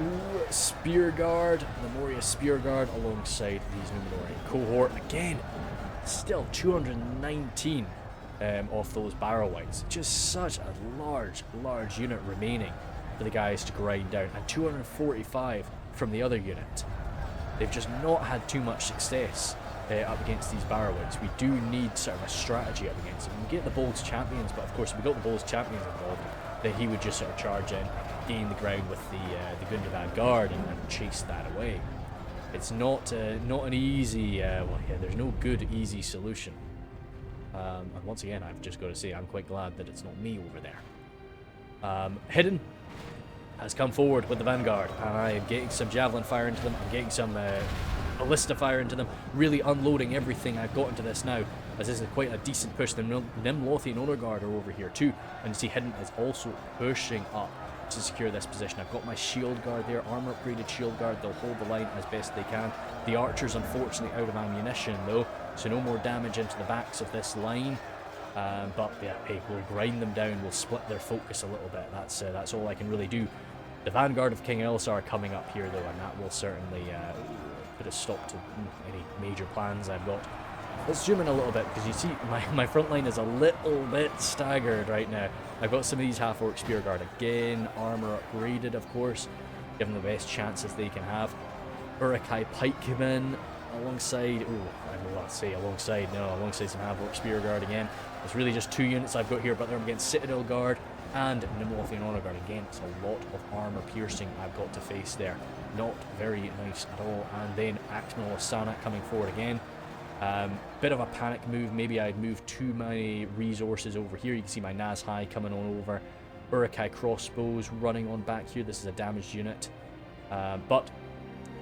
Speaker 1: Spear Guard, the Moria Spear Guard, alongside these Numenorian cohort. Again, still 219 off those barrow wights. Just such a large unit remaining for the guys to grind down, and 245 from the other unit. They've just not had too much success up against these barrow wights. We do need sort of a strategy up against them. We get the Bold's champions, but of course if we got the Bold's champions involved, then he would just sort of charge in, gain the ground with the Gondor guard, and chase that away. It's not an easy. Well, yeah, there's no good easy solution. And once again, I've just got to say, I'm quite glad that it's not me over there. Hidden has come forward with the Vanguard, and I am getting some javelin fire into them. I'm getting some ballista fire into them, really unloading everything I've got into this now, as this is quite a decent push. The Nimlothian Honor Guard are over here too, and you see Hidden is also pushing up to secure this position. I've got my shield guard there, armor upgraded shield guard. They'll hold the line as best they can. The archers unfortunately out of ammunition though, so no more damage into the backs of this line. But yeah, hey, we'll grind them down, we'll split their focus a little bit. That's all I can really do. The Vanguard of King Elsar coming up here though, and that will certainly put a stop to any major plans I've got. Let's zoom in a little bit, because you see my front line is a little bit staggered right now. I've got some of these half-orc spear guard again, armor upgraded of course, give them the best chances they can have. Urukai pikemen alongside, I don't know what to say, alongside some half-orc spear guard again. It's really just two units I've got here, but they're against Citadel guard and Nimlothian Honor Guard. Again, it's a lot of armor piercing I've got to face there. Not very nice at all. And then Axmal of Sanak coming forward again. Bit of a panic move. Maybe I'd moved too many resources over here. You can see my Nazhai coming on over. Urukai crossbows running on back here. This is a damaged unit. But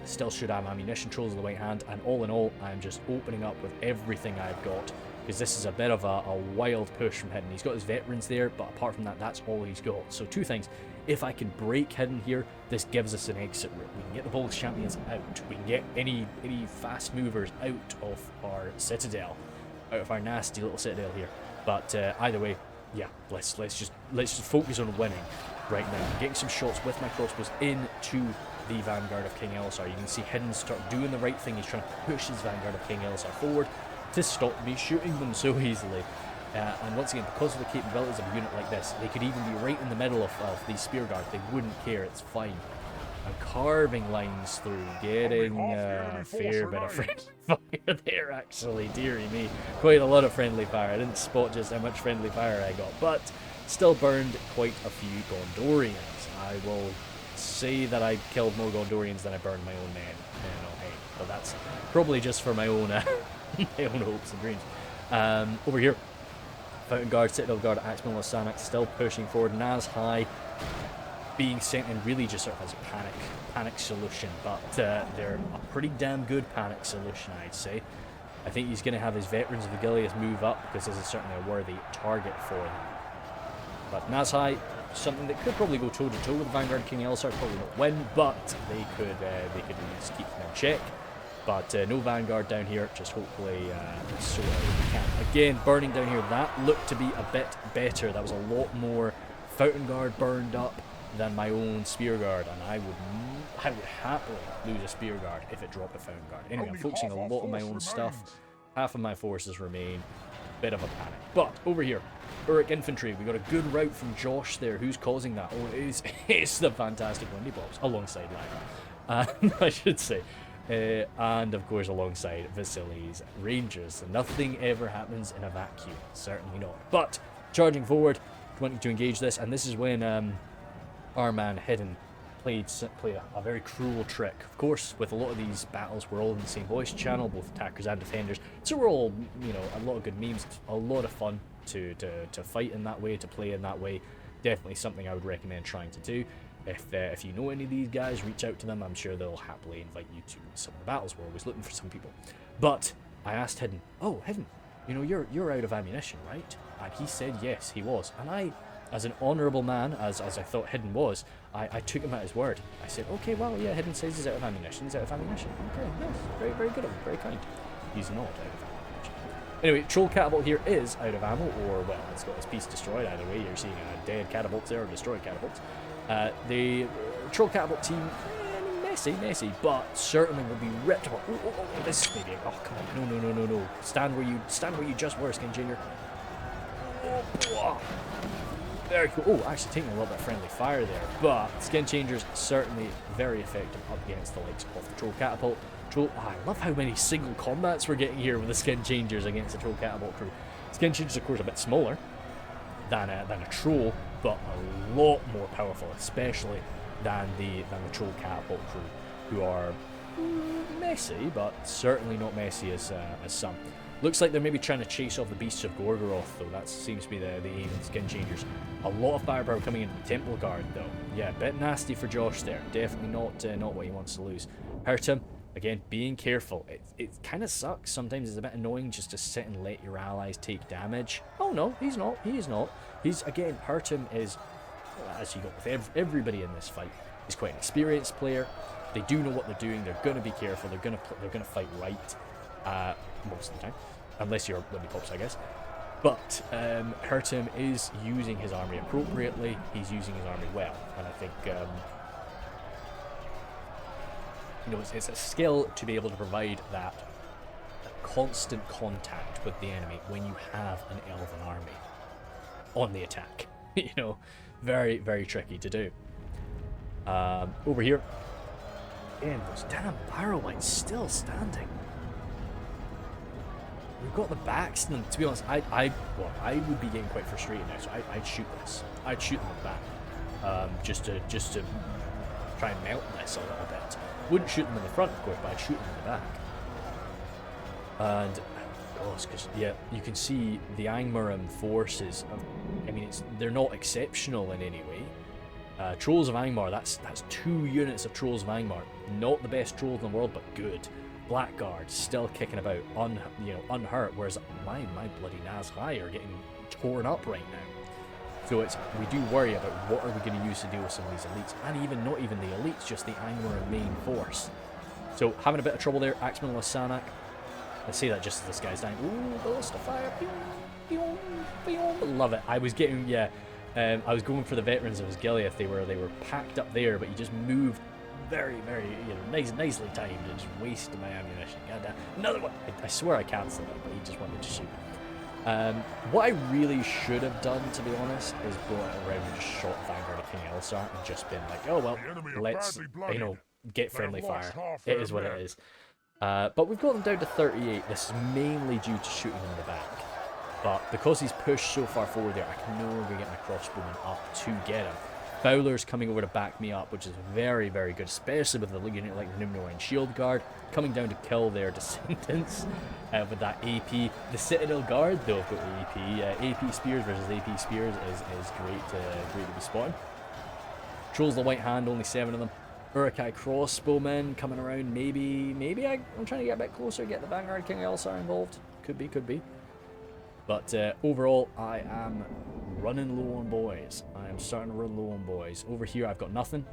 Speaker 1: still should have ammunition trolls in the right hand. And all in all, I'm just opening up with everything I've got, because this is a bit of a wild push from Hidden. He's got his veterans there, but apart from that, that's all he's got. So two things. If I can break Hidden here, this gives us an exit route. We can get the Bold champions out. We can get any fast movers out of our Citadel, out of our nasty little Citadel here. But either way, yeah, let's just focus on winning right now. I'm getting some shots with my crossbows into the Vanguard of King Elsar. You can see Hidden start doing the right thing. He's trying to push his Vanguard of King Elsar forward to stop me shooting them so easily. And once again, because of the capabilities of a unit like this, they could even be right in the middle of these spear guards. They wouldn't care, it's fine. I'm carving lines through, getting a fair bit of friendly fire there actually, dearie me. Quite a lot of friendly fire. I didn't spot just how much friendly fire I got, but still burned quite a few Gondorians. I will say that I killed more Gondorians than I burned my own men. Hey, but that's probably just for my own my own hopes and dreams. Over here, Fountain Guard, Citadel Guard, Axmal of Sanak still pushing forward. Nazhai being sent in really just sort of as a panic solution, but they're a pretty damn good panic solution, I'd say. I think he's going to have his veterans of the Gilead move up, because this is certainly a worthy target for them. But Nazhai, something that could probably go toe-to-toe with Vanguard King Elsar, probably not win, but they could at least keep them in check. But no Vanguard down here, just hopefully sort of we can. Again, burning down here, that looked to be a bit better. That was a lot more Fountain Guard burned up than my own Spear Guard, and I would happily lose a Spear Guard if it dropped a Fountain Guard. Anyway, I'm focusing a lot on my own stuff. Half of my forces remain. Bit of a panic. But over here, Uruk Infantry, we got a good route from Josh there. Who's causing that? Oh, it's the fantastic Windy Bobs, alongside Lyra, I should say. And of course alongside Vasily's Rangers. Nothing ever happens in a vacuum, certainly not. But charging forward, wanting to engage this, and this is when our man Hidden played a very cruel trick. Of course, with a lot of these battles, we're all in the same voice channel, both attackers and defenders, so we're all, a lot of good memes, a lot of fun to fight in that way, to play in that way. Definitely something I would recommend trying to do. If you know any of these guys, reach out to them. I'm sure they'll happily invite you to some of the battles. We're always looking for some people. But I asked Hidden, "Oh, Hidden, you're out of ammunition, right?" And he said yes, he was. And I as an honourable man, as I thought Hidden was, I took him at his word. I said, okay, well, yeah, Hidden says he's out of ammunition. He's out of ammunition. Okay, nice. Very, very good of him. Very kind. He's not out of ammunition. Anyway, Troll Catapult here is out of ammo, or, well, it's got its piece destroyed. Either way, you're seeing a dead catapult there, or destroyed catapults. The Troll Catapult team, messy, but certainly will be ripped apart. Oh, this is maybe. Oh, come on. No. Stand where you just were, Skin Changer. Oh, very cool. Oh, actually taking a little bit of friendly fire there, but Skin Changer's certainly very effective up against the likes of the Troll Catapult. I love how many single combats we're getting here with the Skin Changers against the Troll Catapult crew. Skin Changers, of course, a bit smaller than a Troll, but a lot more powerful, especially than the Troll Catapult crew, who are messy, but certainly not messy as some. Looks like they're maybe trying to chase off the Beasts of Gorgoroth, though. That seems to be the aim of Skin Changers. A lot of firepower coming into the Temple Guard, though. Yeah, a bit nasty for Josh there. Definitely not what he wants to lose. Hurt him. Again, being careful. It kind of sucks. Sometimes it's a bit annoying just to sit and let your allies take damage. Oh no, he's not. He is not. He's, again, hurt him is, as you got with everybody in this fight, he's quite an experienced player. They do know what they're doing. They're going to be careful. They're going to fight right most of the time, unless you're Windy Pops, I guess. But Hurtim is using his army appropriately. He's using his army well, and I think it's a skill to be able to provide that constant contact with the enemy when you have an elven army on the attack. Very, very tricky to do. Over here, again, those damn Barrow-wights still standing. We've got the backs, and to be honest, I would be getting quite frustrated now, so I'd shoot this. I'd shoot them in the back, just to try and melt this a little bit. Wouldn't shoot them in the front, of course, but I'd shoot them in the back. And because you can see the Angmar forces. They're not exceptional in any way. Trolls of Angmar, that's 2 units of Trolls of Angmar. Not the best trolls in the world, but good. Blackguard still kicking about, unhurt, whereas my bloody Nazgûl are getting torn up right now. So we do worry about what are we going to use to deal with some of these elites, and not even the elites, just the Angmar main force. So having a bit of trouble there. Axeman Lasanak. I say that just as this guy's dying. Ooh, burst of fire. Pew, pew. Love it. I was getting I was going for the veterans of Osgiliath. They were packed up there, but he just moved very, very, nicely timed and just wasted my ammunition. God, another one. I swear I cancelled it, but he just wanted to shoot. What I really should have done, to be honest, is brought it around and just shot Vanguard of King Elsar and just been like, oh well, let's, get friendly fire. It is what it is. But we've got them down to 38. This is mainly due to shooting in the back. But because he's pushed so far forward there, I can no longer get my crossbowman up to get him. Fowler's coming over to back me up, which is very, very good, especially with a unit like the Numenor and Shield Guard coming down to kill their descendants with that AP. The Citadel Guard, though, have got the AP. AP Spears versus AP Spears is great to be spotting. Trolls the White Hand, only 7 of them. Uruk-hai crossbowmen coming around. Maybe I'm trying to get a bit closer, get the Vanguard King Elsar involved. Could be. But overall, I am running low on boys. I am starting to run low on boys. Over here, I've got nothing.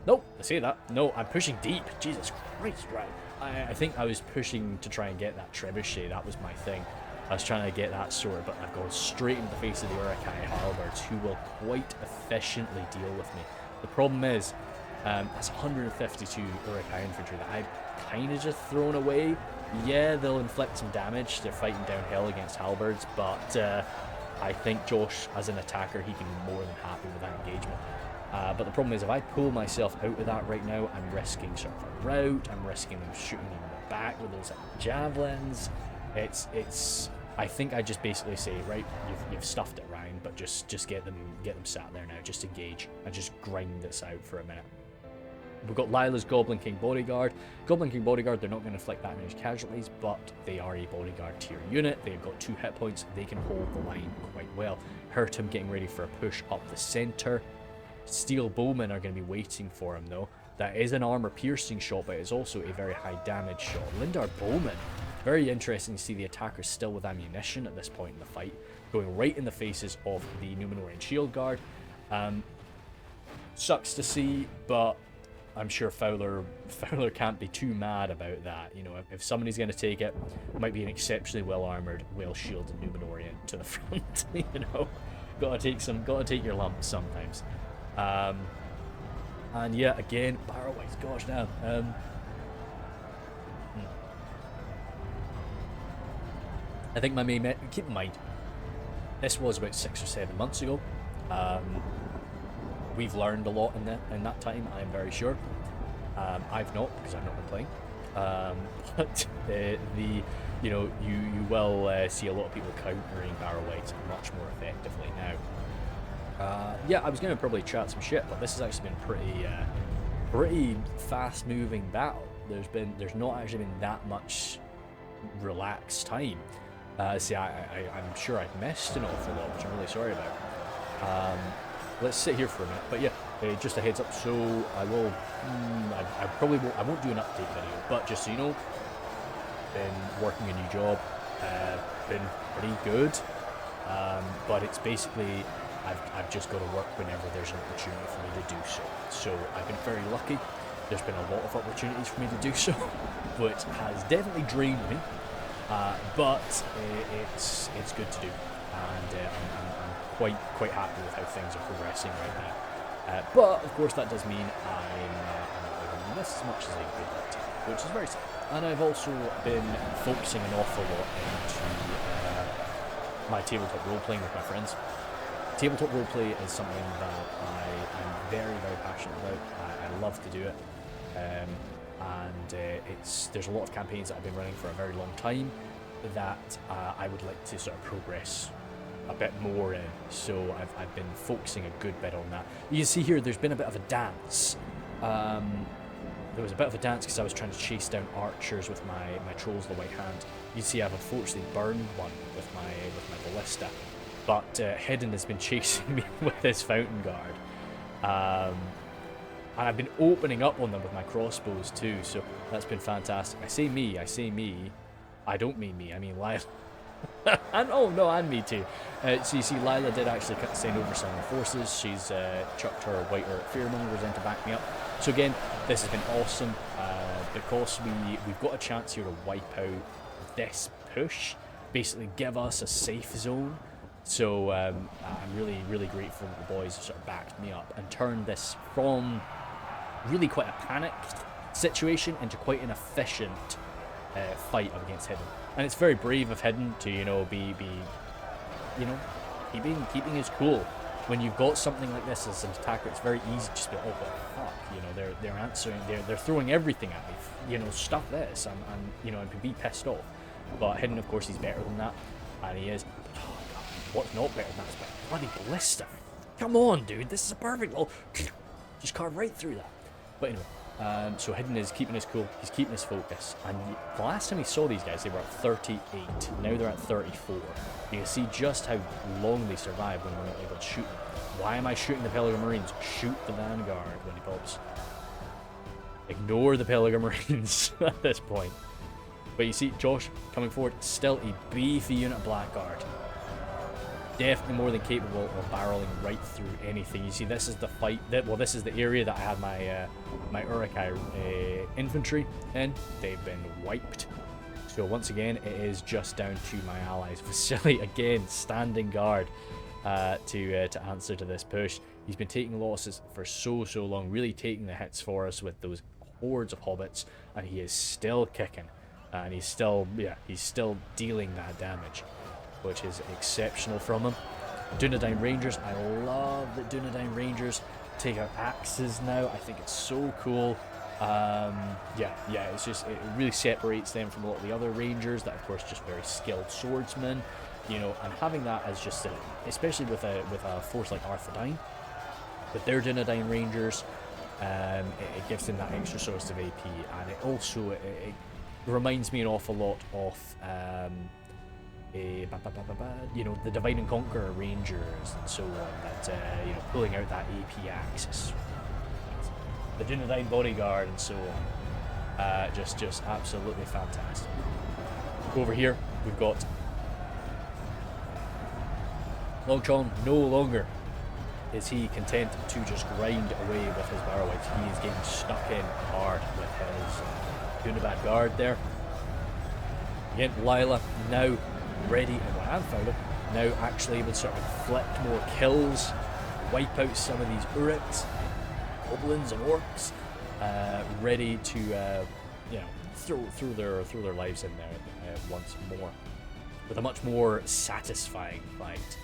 Speaker 1: Nope, I say that. No, I'm pushing deep. Jesus Christ, right. I think I was pushing to try and get that trebuchet. That was my thing. I was trying to get that sword, but I've gone straight into the face of the Uruk-hai halberds, who will quite efficiently deal with me. The problem is, that's 152 Uruk-hai infantry that I've kind of just thrown away. Yeah, they'll inflict some damage. They're fighting downhill against halberds, but I think Josh, as an attacker, he can be more than happy with that engagement. But the problem is, if I pull myself out of that right now, I'm risking sort of a rout. I'm risking them shooting me in the back with those javelins. It's. I think I just basically say, right, you've stuffed it, Ryan, but just get them sat there now. Just engage and just grind this out for a minute. We've got Lila's Goblin King Bodyguard. Goblin King Bodyguard, they're not going to inflict that many casualties, but they are a bodyguard tier unit. They've got 2 hit points. They can hold the line quite well. Hurt him getting ready for a push up the center. Steel Bowmen are going to be waiting for him, though. That is an armor piercing shot, but it's also a very high damage shot. Lindar Bowman Very interesting to see the attackers still with ammunition at this point in the fight, going right in the faces of the Numenorian shield guard. Sucks to see, but I'm sure Fowler can't be too mad about that. You know, if somebody's going to take it, it might be an exceptionally well-armored, well-shielded Numenorian to the front. You know, gotta take your lumps sometimes. And yeah, again, barrel-wise, gosh damn. I think my main keep in mind, this was about 6 or 7 months ago. We've learned a lot in that time, I'm very sure. I've not, because I've not been playing. But you know, you will see a lot of people countering barrel weights much more effectively now. Yeah, I was going to probably chat some shit, but this has actually been pretty fast-moving battle. There's not actually been that much relaxed time. See, I'm sure I've missed an awful lot, which I'm really sorry about. Let's sit here for a minute, but yeah, just a heads up. So I will, I won't do an update video, but just so you know, been working a new job, been pretty good, but it's basically I've just got to work whenever there's an opportunity for me to do so. So I've been very lucky. There's been a lot of opportunities for me to do so, which has definitely drained me. But it's good to do, and I'm quite happy with how things are progressing right now. But of course that does mean I'm not living this as much as I would like to, which is very sad. And I've also been focusing an awful lot into my tabletop role-playing with my friends. Tabletop roleplay is something that I'm very passionate about. I love to do it. There's a lot of campaigns that I've been running for a very long time that I would like to sort of progress a bit more in, so I've been focusing a good bit on that. You can see here there's been a bit of a dance. There was a bit of a dance because I was trying to chase down archers with my trolls of the White Hand. You can see I've unfortunately burned one with my ballista, but Hidden has been chasing me with his fountain guard. And I've been opening up on them with my crossbows too, so that's been fantastic. I say me, I don't mean me, I mean Lila. And oh no, and me too. So you see Lila did actually send over some forces. She's chucked her white Orc fearmongers in to back me up. So again, this has been awesome, because we've got a chance here to wipe out this push, basically give us a safe zone. So I'm really grateful that the boys have sort of backed me up and turned this from really quite a panicked situation into quite an efficient fight up against Hidden. And it's very brave of Hidden to, you know, be keeping his cool. When you've got something like this as an attacker, it's very easy to just be, oh well, fuck, you know, they're answering, they're throwing everything at me, you know, stuff this, and you know, and be pissed off. But Hidden, of course, he's better than that, and he is. Oh god, what's not better than that is my bloody ballista. Come on, dude, this is a perfect. Oh, just carved right through that. But anyway, so Hidden is keeping his cool, he's keeping his focus, and the last time we saw these guys, they were at 38, now they're at 34. You can see just how long they survive when we're not able to shoot them. Why am I shooting the Pelargon Marines? Shoot the Vanguard when he pops. Ignore the Pelargon Marines at this point. But you see Josh coming forward, still a beefy unit of Blackguard. Definitely more than capable of barreling right through anything. You see, this is the fight, this is the area that I had my Uruk-hai infantry in. They've been wiped. So once again, it is just down to my allies. Vasily, again, standing guard to answer to this push. He's been taking losses for so long, really taking the hits for us with those hordes of hobbits, and he is still kicking. And he's still dealing that damage, which is exceptional from him. Dunedain Rangers, I love that Dunedain Rangers take out axes now. I think it's so cool. It's just, it really separates them from a lot of the other rangers that, of course, just very skilled swordsmen, you know, and having that as just especially with a force like Arthedain, with their Dunedain Rangers, it gives them that extra source of AP, and it also it reminds me an awful lot of you know, the Divide and Conquer Rangers and so on, that you know, pulling out that AP axis, the Dunedain Bodyguard and so on. Just absolutely fantastic. Over here, we've got Longchon. No longer is he content to just grind away with his Barrow-wights. He is getting stuck in hard with his Unibad guard there. Again, Lila now ready, and what I've found, now actually able to sort of inflict more kills, wipe out some of these Orcs, goblins and orcs, ready to you know, throw their lives in there once more, with a much more satisfying fight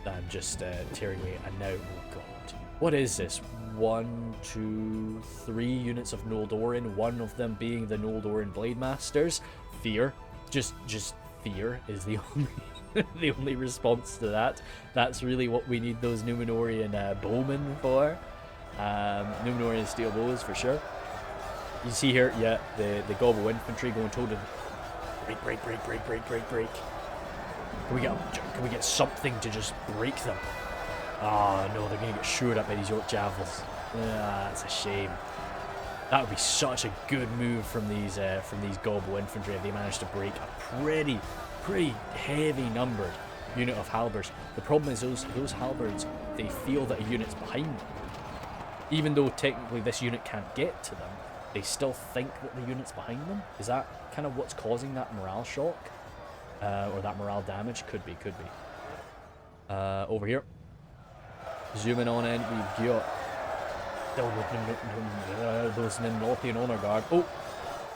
Speaker 1: than just tearing away. And now, oh god, what is this? 1, 2, 3 units of Noldorin, one of them being the Noldorin Blade Masters. Fear, just fear is the only the only response to that. That's really what we need those Numenorian bowmen for. Numenorian steel bows for sure. You see here, yeah, the Gobble infantry going toe to break. Can we get something to just break them? Oh no, they're gonna get shored up by these York Javelins. That's a shame. That would be such a good move from these Gobble infantry if they managed to break a pretty heavy numbered unit of halberds. The problem is those halberds, they feel that a unit's behind them. Even though technically this unit can't get to them, they still think that the unit's behind them. Is that kind of what's causing that morale shock? Or that morale damage? Could be. Over here. Zooming on in, we've got those Nimnorthian Honor Guard. Oh,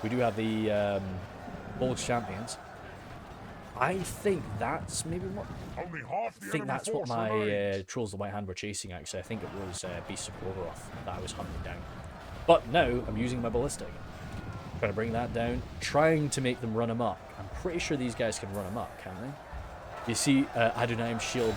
Speaker 1: we do have the Bulge Champions. I think that's maybe what... I think that's what my Trolls of the White Hand were chasing, actually. I think it was Beasts of Gorgoroth that I was hunting down. But now, I'm using my Ballistic. Trying to bring that down. Trying to make them run amok. I'm pretty sure these guys can run amok, can't they? You see, Adonai's Shield,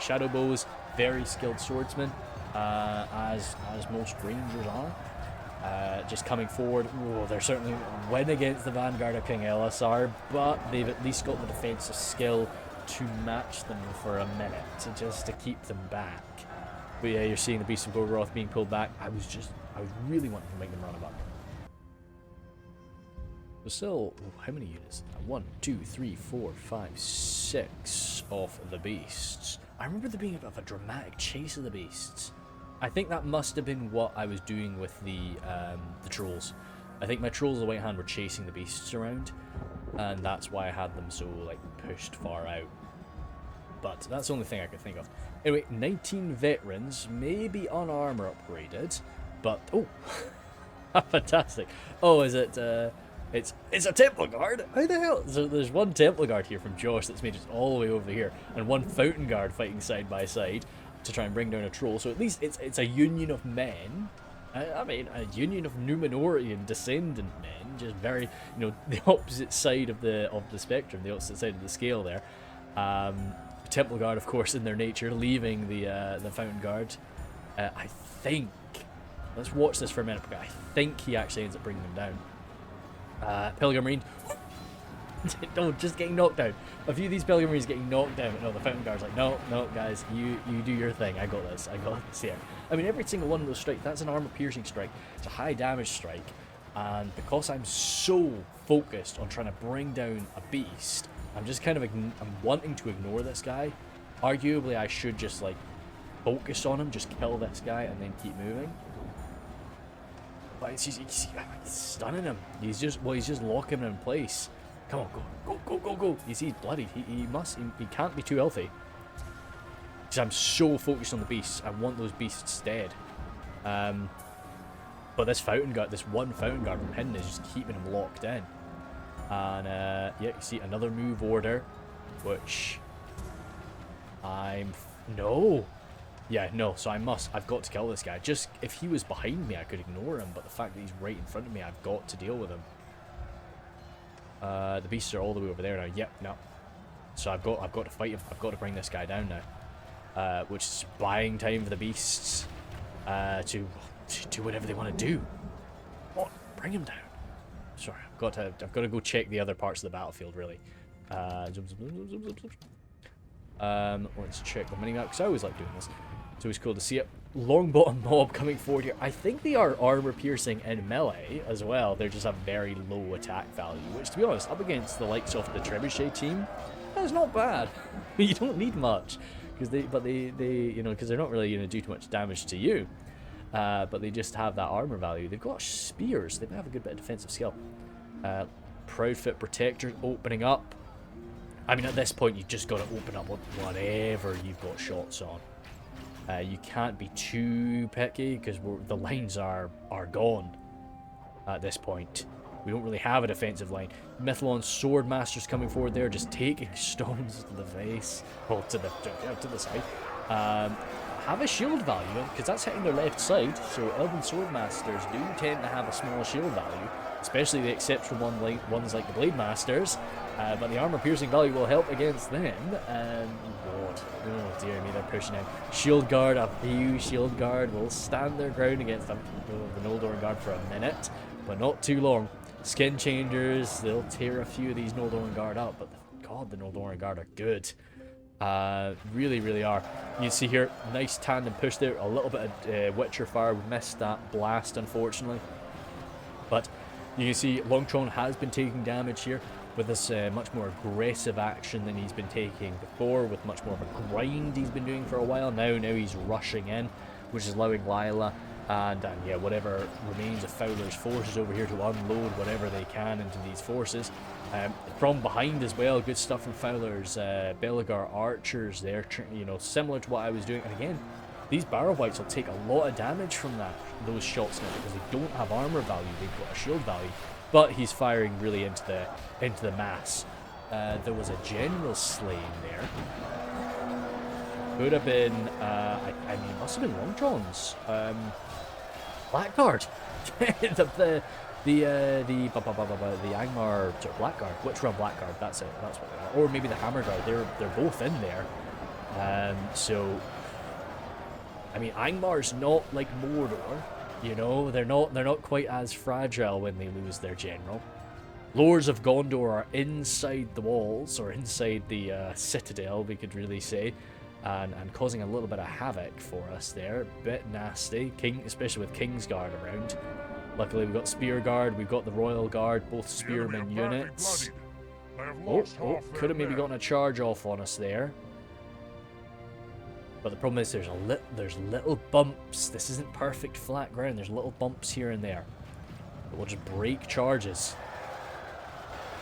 Speaker 1: Shadow Bows, very skilled swordsman, as most Rangers are. Just coming forward. Oh, they're certainly win against the Vanguard of King Elisar, but they've at least got the defensive skill to match them for a minute, just to keep them back. But yeah, you're seeing the Beast of Gorgoroth being pulled back. I was really wanting to make them run about. So still, how many units? 1, 2, 3, 4, 5, 6 of the beasts. I remember there being a bit of a dramatic chase of the beasts. I think that must have been what I was doing with the trolls. I think my Trolls of the White Hand were chasing the beasts around, and that's why I had them so like pushed far out. But that's the only thing I could think of. Anyway, 19 veterans, maybe unarmor upgraded, but oh, fantastic! Oh, is it? It's a Templar Guard. How the hell? So there's one Templar Guard here from Josh that's made it all the way over here, and one Fountain Guard fighting side by side to try and bring down a troll. So at least it's a union of men. I mean, a union of Numenorian descendant men, just very, you know, the opposite side of the spectrum, the opposite side of the scale there. Templar Guard, of course, in their nature, leaving the Fountain Guard. I think, let's watch this for a minute, because I think he actually ends up bringing them down. Pilgrim Marine. No, just getting knocked down. A few of these Pilgrim Marines getting knocked down, but no, the Fountain Guard's like, no, guys, you do your thing. I got this here. I mean, every single one of those strikes, that's an armor-piercing strike. It's a high-damage strike, and because I'm so focused on trying to bring down a beast, I'm just kind of I'm wanting to ignore this guy. Arguably, I should just, like, focus on him, just kill this guy, and then keep moving. But he's stunning him. He's just locking him in place. Come on, go. You see, he's bloodied. He can't be too healthy. Because I'm so focused on the beasts. I want those beasts dead. But this one Fountain Guard from hidden is just keeping him locked in. And yeah, you see another move order, which no. Yeah, no, so I've got to kill this guy. Just, if he was behind me, I could ignore him, but the fact that he's right in front of me, I've got to deal with him. The beasts are all the way over there now. Yep, no. So I've got to fight him. I've got to bring this guy down now. Which is buying time for the beasts to do whatever they want to do. What? Bring him down. Sorry, I've got to go check the other parts of the battlefield, really. Let's check the minimap, because I always like doing this. It's always cool to see it. Longbottom mob coming forward here. I think they are armor piercing in melee as well. They just have very low attack value, which, to be honest, up against the likes of the Trebuchet team, that's not bad. You don't need much, because they you know, because they're not really do too much damage to you, but they just have that armor value. They've got spears. They may have a good bit of defensive skill. Proudfoot protector opening up. I mean, at this point, you've just got to open up whatever you've got shots on. You can't be too picky because the lines are gone at this point. We don't really have a defensive line. Mithlon Swordmasters coming forward there, just taking stones to the face, well, to the side. Have a shield value because that's hitting their left side. So Elven Swordmasters do tend to have a small shield value, especially the exceptional ones like the Blade Masters. But the armor piercing value will help against them. God, oh dear me, they're pushing in. Shield Guard, a few Shield Guard will stand their ground against the Noldor Guard for a minute, but not too long. Skin Changers, they'll tear a few of these Noldor Guard up, but God, the Noldor Guard are good. Really, really are. You can see here, nice tandem push there. A little bit of Witcher Fire. We missed that blast, unfortunately. But you can see Longtron has been taking damage here with this much more aggressive action than he's been taking before, with much more of a grind he's been doing for a while. Now he's rushing in, which is allowing Lila and yeah, whatever remains of Fowler's forces over here to unload whatever they can into these forces. From behind as well, good stuff from Fowler's Belagar archers there, you know, similar to what I was doing. And again, these Barrow Wights will take a lot of damage from those shots now because they don't have armor value, they've got a shield value. But he's firing really into the mass. There was a general slain there. Could have been, I mean, it must have been Longtron's. Blackguard. the Angmar sort of Blackguard. Witchrow Blackguard, that's it. That's what they are. Or maybe the Hammerguard. They're both in there. So, I mean, Angmar's not like Mordor. You know, they're not quite as fragile when they lose their general. Lords of Gondor are inside the walls, or inside the Citadel, we could really say, and causing a little bit of havoc for us there. Bit nasty, especially with Kingsguard around. Luckily, we've got Spear Guard, we've got the Royal Guard, both spearmen units. Oh, could have maybe gotten a charge off on us there. But the problem is there's little bumps. This isn't perfect flat ground. There's little bumps here and there. But we'll just break charges.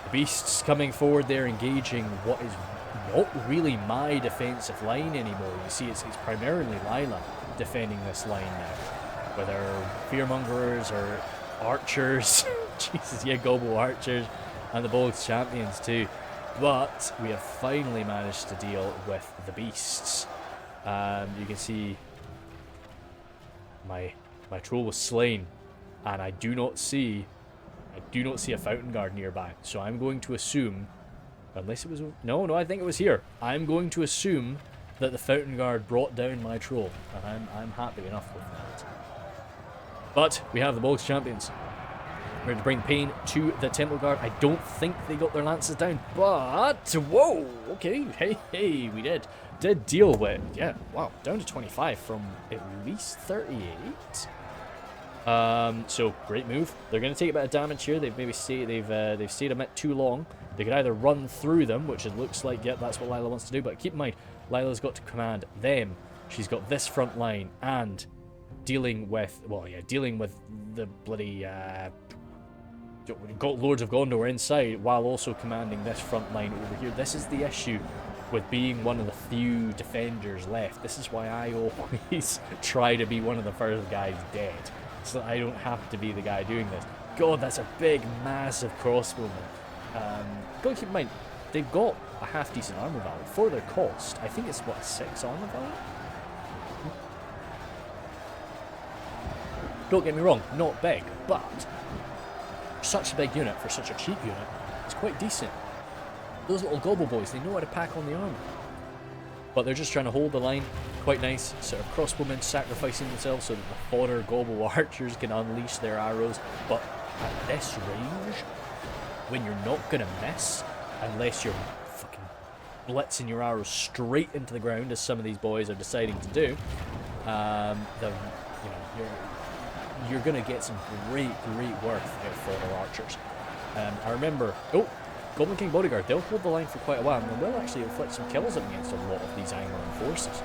Speaker 1: The beasts coming forward there, engaging what is not really my defensive line anymore. You see, it's primarily Lila defending this line now. Whether fearmongers or archers. Jesus, yeah, Gobo archers. And the Bolgs champions too. But we have finally managed to deal with the beasts. You can see my troll was slain, and I do not see a Fountain Guard nearby. So I'm going to assume, unless it was no, I think it was here. I'm going to assume that the Fountain Guard brought down my troll, and I'm happy enough with that. But we have the Bolgs champions. We're going to bring pain to the Temple Guard. I don't think they got their lances down, but whoa, okay, hey, we did deal with, yeah, wow, down to 25 from at least 38. So great move. They're going to take a bit of damage here. They've stayed a bit too long. They could either run through them, which it looks like, yeah, that's what Lila wants to do. But keep in mind, Lila's got to command them. She's got this front line and dealing with the bloody got Lords of Gondor inside while also commanding this front line over here. This is the issue with being one of the few defenders left. This is why I always try to be one of the first guys dead, so that I don't have to be the guy doing this. God, that's a big, massive crossbowman. Got to keep in mind, they've got a half-decent armor value for their cost. I think it's, what, 6 armor value? Don't get me wrong, not big, but such a big unit for such a cheap unit, it's quite decent. Those little gobble boys, they know how to pack on the armor. But they're just trying to hold the line. Quite nice. Sort of crossbowmen sacrificing themselves so that the fodder gobble archers can unleash their arrows. But at this range, when you're not going to miss, unless you're fucking blitzing your arrows straight into the ground, as some of these boys are deciding to do, the you're gonna get some great worth out of Fodder archers. I remember, Goblin King Bodyguard, they'll hold the line for quite a while, and they'll actually inflict some kills against a lot of these Angmar forces.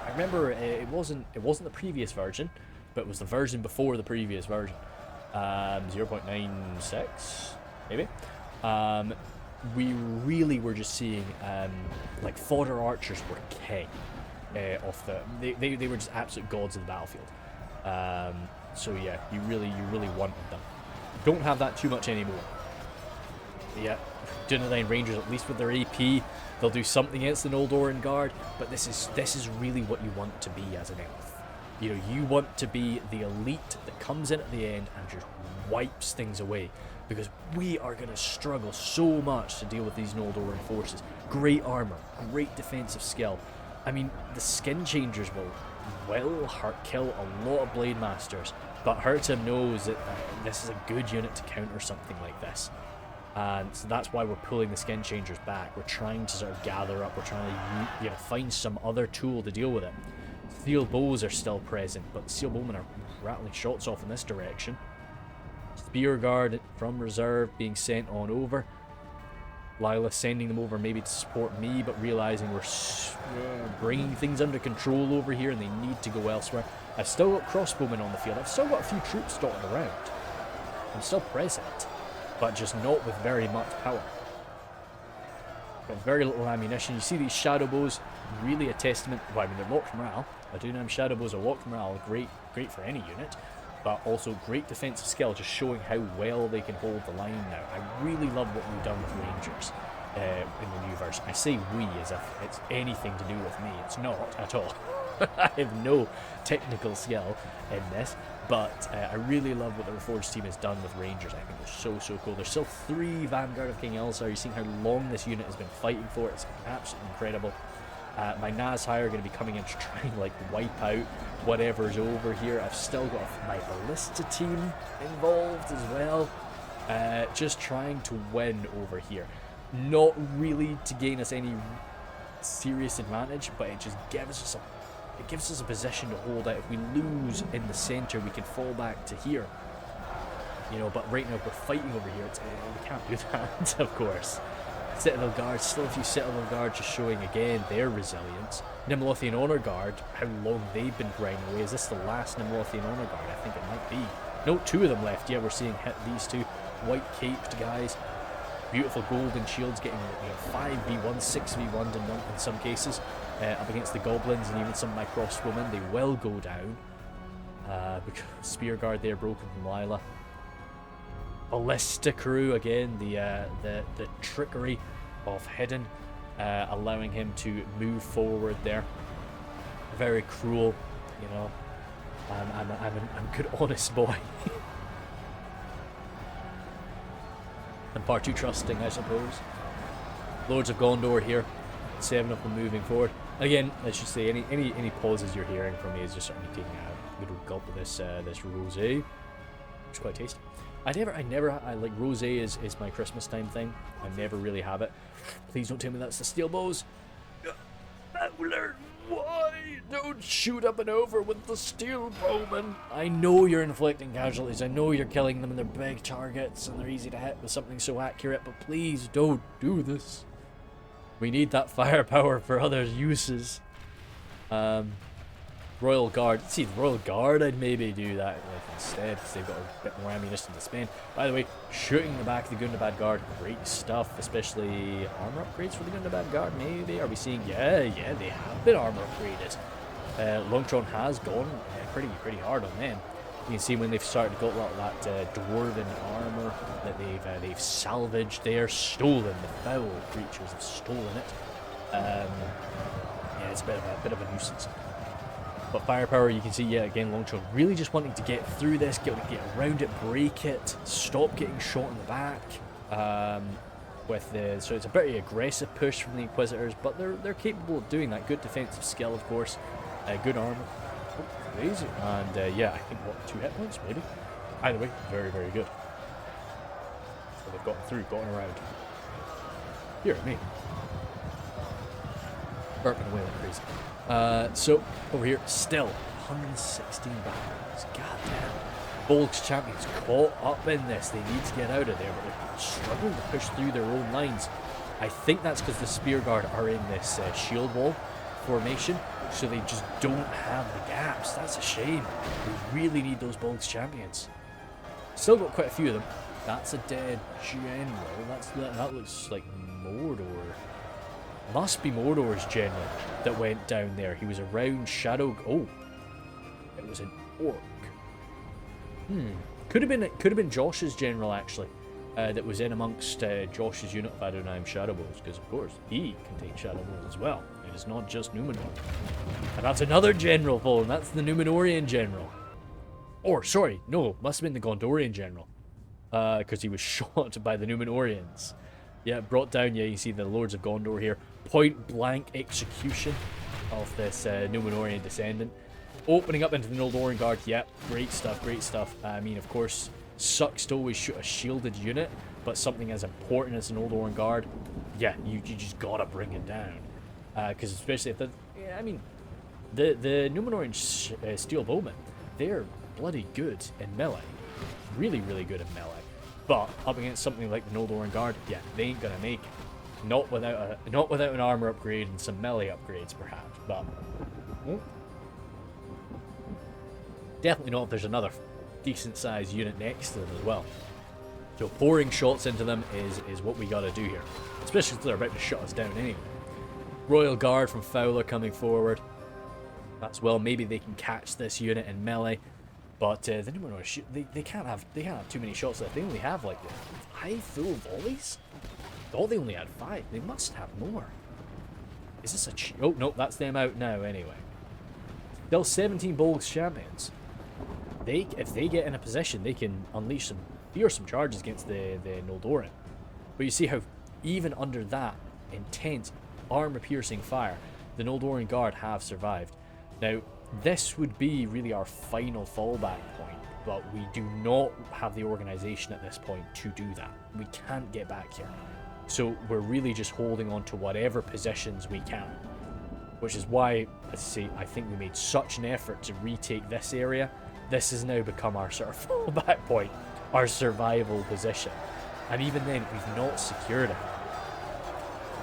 Speaker 1: I remember it wasn't the previous version, but it was the version before the previous version, 0.96 maybe. We really were just seeing like Fodder archers were king off the they were just absolute gods of the battlefield. So yeah, you really wanted them. Don't have that too much anymore. Yeah, Dunedain Rangers, at least with their AP, they'll do something against the Noldoran Guard, but this is really what you want to be as an elf. You know, you want to be the elite that comes in at the end and just wipes things away, because we are going to struggle so much to deal with these Noldoran forces. Great armor, great defensive skill. I mean, the Skin Changers will kill a lot of Blade Masters, but Hurtum knows that this is a good unit to counter something like this. And so that's why we're pulling the Skin Changers back. We're trying to sort of gather up, we're trying to find some other tool to deal with it. Steel bows are still present, but Steel Bowmen are rattling shots off in this direction. Spear Guard from reserve being sent on over. Lila sending them over maybe to support me, but realizing we're bringing things under control over here and they need to go elsewhere. I've still got crossbowmen on the field. I've still got a few troops dotted around. I'm still present, but just not with very much power. Got very little ammunition. You see these shadow bows, really a testament. Well, I mean, they're locked morale. I do know shadow bows are locked morale, great for any unit, but also great defensive skill, just showing how well they can hold the line now. I really love what we've done with Rangers in the new version. I say we as if it's anything to do with me. It's not at all. I have no technical skill in this, but I really love what the Reforged team has done with Rangers. I think they're so cool. There's still 3 Vanguard of King Elsar. You're seeing how long this unit has been fighting for. It's absolutely incredible. My Nazhai are going to be coming in to try and like wipe out whatever's over here. I've still got my Ballista team involved as well, just trying to win over here. Not really to gain us any serious advantage, but it just gives us a position to hold out. If we lose in the center, we can fall back to here. You know, but right now we're fighting over here. We can't do that, of course. Citadel Guard, still a few Citadel Guard just showing again their resilience. Nimlothian Honor Guard, how long they've been grinding away. Is this the last Nimlothian Honor Guard? I think it might be. No, 2 of them left. Yeah, we're seeing hit these 2 white caped guys. Beautiful golden shields getting 5v1, 6v1 in some cases up against the goblins, and even some of my crossbowmen. They will go down. Because Spear Guard there broken from Lila. Ballista crew again, the trickery of Hidden, allowing him to move forward there. Very cruel, you know. I'm a good honest boy. And far too trusting, I suppose. Lords of Gondor here, 7 of them moving forward. Again, let's just say any pauses you're hearing from me is just certainly taking a little gulp of this rosé. It's quite tasty. I like rosé is my Christmas time thing. I never really have it. Please don't tell me that's the steel bows. Fowler, why? Don't shoot up and over with the steel bowman. I know you're inflicting casualties. I know you're killing them and they're big targets and they're easy to hit with something so accurate, but please don't do this. We need that firepower for other uses. Royal Guard. See, the Royal Guard, I'd maybe do that with instead, because they've got a bit more ammunition to spend. By the way, shooting the back of the Gundabad Guard, great stuff, especially armor upgrades for the Gundabad Guard, maybe. Are we seeing? Yeah, they have been armor upgraded. Longtron has gone pretty hard on them. You can see when they've started to get a lot of that dwarven armor that they've salvaged there, stolen. The foul creatures have stolen it. Yeah, it's a bit of a nuisance. But firepower, you can see, yeah, again, Longtron really just wanting to get through this, get around it, break it, stop getting shot in the back. So it's a very aggressive push from the Inquisitors, but they're capable of doing that. Good defensive skill, of course, good armor. Oh, crazy. And yeah, I think 2 hit points maybe. Either way, very good. So they've gotten through, gotten around. Here, me. burping away like crazy. So, over here, still 116 battles. God damn. Bolgs champions caught up in this. They need to get out of there, but they're struggling to push through their own lines. I think that's because the Spear Guard are in this shield wall formation, so they just don't have the gaps. That's a shame. We really need those Bolgs champions. Still got quite a few of them. That's a dead general. That looks like Mordor. Must be Mordor's general that went down there. He was around Shadow. Oh, it was an orc. Could have been Josh's general actually. That was in amongst Josh's unit of Adonai Shadow Balls, because of course he can take Shadow Balls as well. It is not just Numenor. And that's another general fallen. That's the Numenorian general. Or sorry, no, must have been the Gondorian general. Because he was shot by the Numenorians. Yeah, brought down, yeah, you see the Lords of Gondor here. Point blank execution of this Numenorian descendant. Opening up into the Noldor Guard, yep, great stuff, great stuff. I mean, of course, sucks to always shoot a shielded unit, but something as important as an Noldor Guard, yeah, you just gotta bring it down. Because especially if the, yeah, I mean, the Numenorian steel bowmen, they're bloody good in melee. Really, really good in melee. But up against something like the Noldor Guard, yeah, they ain't gonna make it. Not without an armor upgrade and some melee upgrades, perhaps. But definitely not if there's another decent-sized unit next to them as well. So pouring shots into them is what we gotta do here, especially if they're about to shut us down anyway. Royal Guard from Fowler coming forward. That's well, maybe they can catch this unit in melee. But the Numenor, they can't have too many shots left. They only have like 5 full volleys. I thought they only had 5. They must have more. Is this a oh no, that's them out now anyway. Still 17 Bolgs champions. If they get in a position, they can unleash some fearsome charges against the Noldoran. But you see how even under that intense armor-piercing fire, the Noldoran Guard have survived. Now, this would be really our final fallback point, but we do not have the organization at this point to do that. We can't get back here. So we're really just holding on to whatever positions we can. Which is why, as I say, I think we made such an effort to retake this area. This has now become our sort of fallback point, our survival position. And even then, we've not secured it.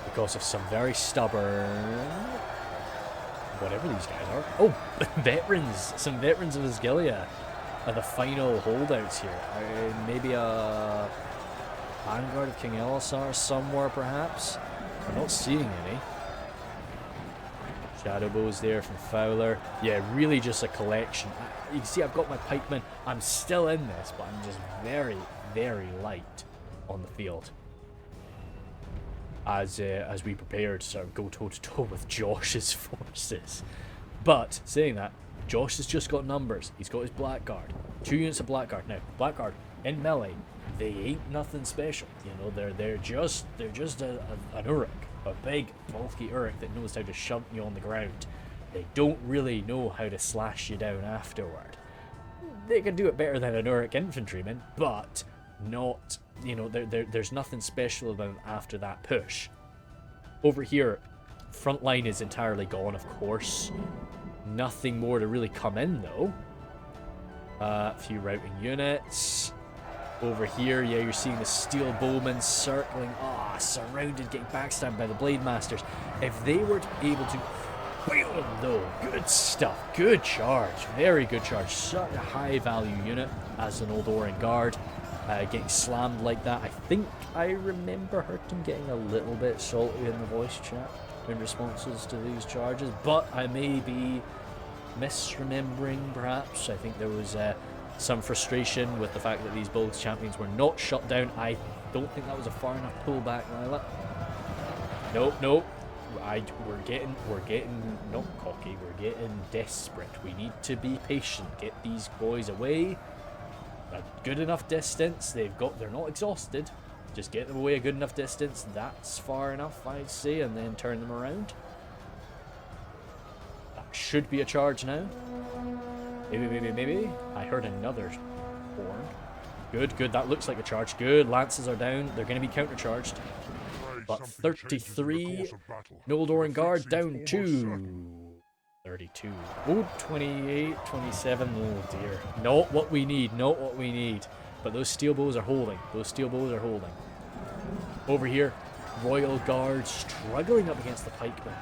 Speaker 1: Because of some very stubborn... whatever these guys are. Oh, veterans. Some veterans of Osgiliath are the final holdouts here. Maybe a Vanguard of King Elisar somewhere, perhaps. I'm not seeing any. Shadow bows there from Fowler. Yeah, really just a collection. You can see I've got my pikemen. I'm still in this, but I'm just very, very light on the field. As we prepare to sort of go toe-to-toe with Josh's forces. But, saying that, Josh has just got numbers. He's got his Blackguard. 2 units of Blackguard. Now, Blackguard, in melee, they ain't nothing special. You know, they're just an Uruk. A big, bulky Uruk that knows how to shove you on the ground. They don't really know how to slash you down afterward. They can do it better than an Uruk infantryman, but not... You know, there's nothing special about them after that push. Over here, Frontline is entirely gone, of course. Nothing more to really come in, though. A few routing units. Over here, yeah, you're seeing the Steel Bowmen circling. Ah, surrounded, getting backstabbed by the Blade Masters. If they were able to wheel them, though, good stuff. Good charge. Very good charge. Such a high-value unit as an Noldoran Guard. Getting slammed like that. I think I remember Hurtum getting a little bit salty in the voice chat in responses to these charges, but I may be misremembering perhaps. I think there was some frustration with the fact that these Bolgs champions were not shut down. I don't think that was a far enough pullback, Lila. Nope. We're getting not cocky, we're getting desperate. We need to be patient. Get these boys away. A good enough distance. They're not exhausted. Just get them away a good enough distance. That's far enough, I'd say, and then turn them around. That should be a charge now. Maybe. I heard another horn. Good. That looks like a charge. Good. Lances are down. They're going to be countercharged. but 33. Noldor and Guard down 2. 32. Oh, 28, 27. Oh dear. Not what we need, not what we need. But those steel bows are holding. Those steel bows are holding. Over here, Royal Guard struggling up against the pikemen.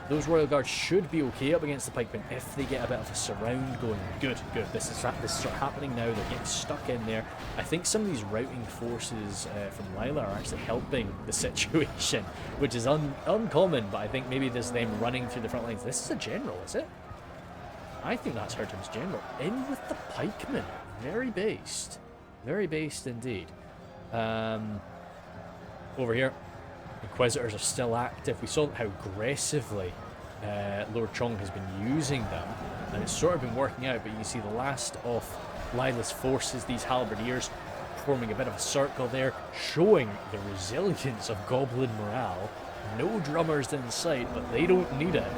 Speaker 1: Those Royal Guards should be okay up against the pikemen if they get a bit of a surround going. Good, good. This is happening now. They're getting stuck in there. I think some of these routing forces from Lila are actually helping the situation, which is uncommon, but I think maybe there's them running through the front lines. This is a general, is it? I think that's Hurton's general. In with the pikemen. Very based. Very based indeed. Over here, Inquisitors are still active. We saw how aggressively Lord Chong has been using them, and it's sort of been working out, but you can see the last of Lila's forces, these halberdiers, forming a bit of a circle there, showing the resilience of goblin morale. No drummers in sight, but they don't need it.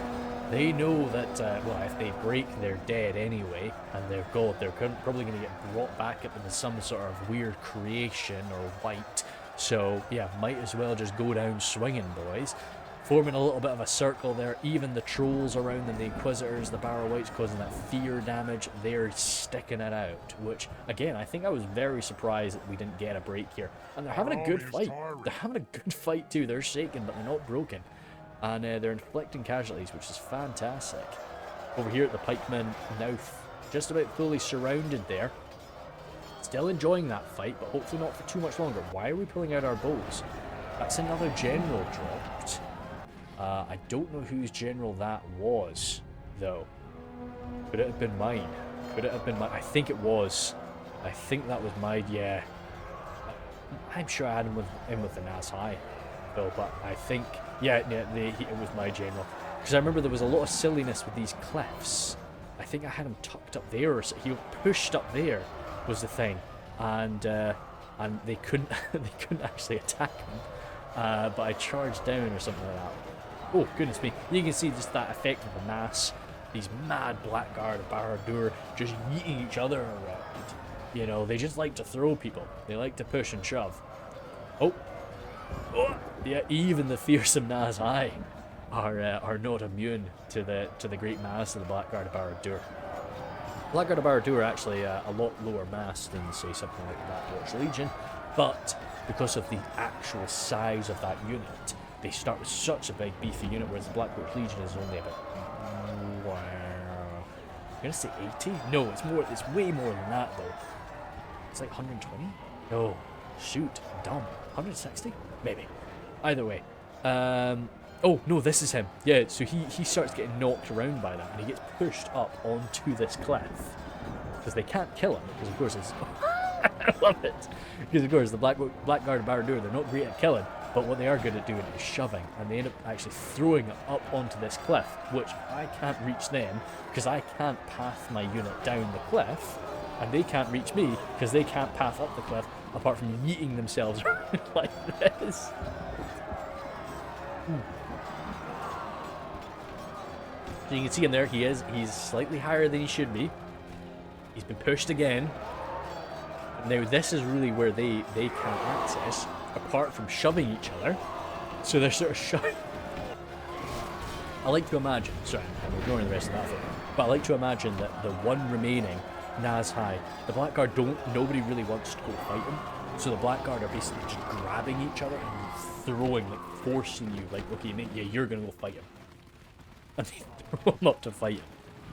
Speaker 1: They know that, well, if they break, they're dead anyway, and they're god. They're probably going to get brought back up into some sort of weird creation or white. So, yeah, might as well just go down swinging, boys. Forming a little bit of a circle there. Even the trolls around them, the Inquisitors, the Barrow Whites, causing that fear damage, they're sticking it out. Which, again, I think I was very surprised that we didn't get a break here. And they're having a good fight. They're having a good fight too. They're shaken, but they're not broken. And they're inflicting casualties, which is fantastic. Over here, the pikemen now just about fully surrounded there. Still enjoying that fight, but hopefully not for too much longer. Why are we pulling out our bows? That's another general dropped. I don't know whose general that was, though. Could it have been mine? Could it have been mine? I think it was. I think that was mine, yeah. I'm sure I had him with the Naz High, though, but I think... Yeah, it was my general. Because I remember there was a lot of silliness with these cliffs. I think I had him tucked up there, or so he pushed up there was the thing, and they couldn't actually attack him. But I charged down or something like that. Oh goodness me! You can see just that effect of the mass. These mad Blackguard of Barad-dûr just yeeting each other around. You know, they just like to throw people. They like to push and shove. Oh, yeah. Even the fearsome Naz High are not immune to the great mass of the Blackguard of Barad-dûr. Blackguard of Barad-dûr are actually a lot lower mass than, say, something like the Black Orcs Legion, but because of the actual size of that unit, they start with such a big, beefy unit, whereas the Black Orcs Legion is only about... I'm gonna say 80? No, it's more. It's way more than that, though. It's like 120? No. Shoot. Dumb. 160? Maybe. Either way. Oh, no, this is him. Yeah, so he starts getting knocked around by them, and he gets pushed up onto this cliff. Because they can't kill him, because of course it's... I love it! Because of course the Blackguard of Barad-dûr, they're not great at killing, but what they are good at doing is shoving, and they end up actually throwing it up onto this cliff, which I can't reach them, because I can't path my unit down the cliff, and they can't reach me, because they can't path up the cliff, apart from yeeting themselves around like this. So you can see him there, he's slightly higher than he should be. He's been pushed again. Now this is really where they can't access, apart from shoving each other. So they're sort of shoving. I like to imagine, sorry, I'm ignoring the rest of that thing, but I like to imagine that the one remaining Naz High, the Blackguard nobody really wants to go fight him. So the Blackguard are basically just grabbing each other and throwing, like forcing you, like, okay, yeah, you're gonna go fight him. And they throw him up to fight him.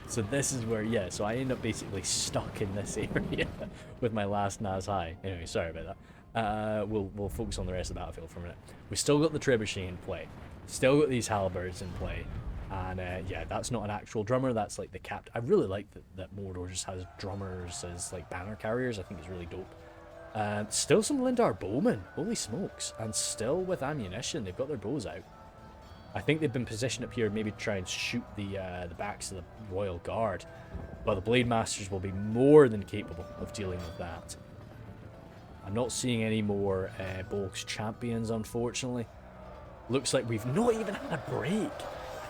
Speaker 1: So this is where, yeah, so I end up basically stuck in this area with my last Naz High. Anyway, sorry about that. We'll focus on the rest of the battlefield for a minute. We've still got the trebuchet in play. Still got these halberds in play. And yeah, that's not an actual drummer, that's like the cap. I really like that Mordor just has drummers as like banner carriers. I think it's really dope. Still some Lindar bowmen, holy smokes. And still with ammunition, they've got their bows out. I think they've been positioned up here maybe to try and shoot the backs of the Royal Guard. But the Blade Masters will be more than capable of dealing with that. I'm not seeing any more Bolg's champions, unfortunately. Looks like we've not even had a break.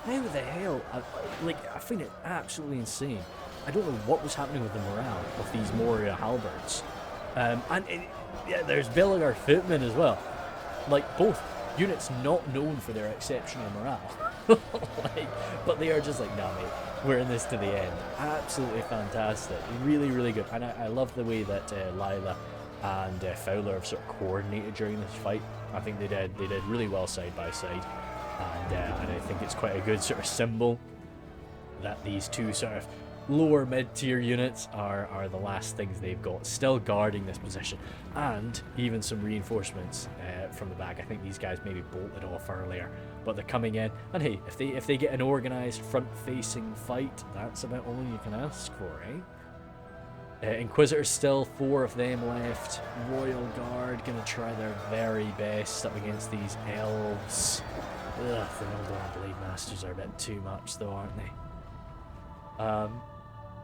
Speaker 1: How the hell? I find it absolutely insane. I don't know what was happening with the morale of these Moria halberds. Yeah, there's Belagar footmen as well. Like, both units not known for their exceptional morale. Like, but they are just like, nah, mate, we're in this to the end. Absolutely fantastic. Really, really good. And I love the way that Lila and Fowler have sort of coordinated during this fight. I think they did really well side by side. And I think it's quite a good sort of symbol that these two sort of lower mid-tier units are the last things they've got, still guarding this position, and even some reinforcements from the back. I think these guys maybe bolted off earlier, but they're coming in, and hey, if they get an organized front-facing fight, that's about all you can ask for, eh? Inquisitors still, 4 of them left. Royal Guard gonna try their very best up against these elves. Ugh, the Mordor Blade Masters are a bit too much though, aren't they?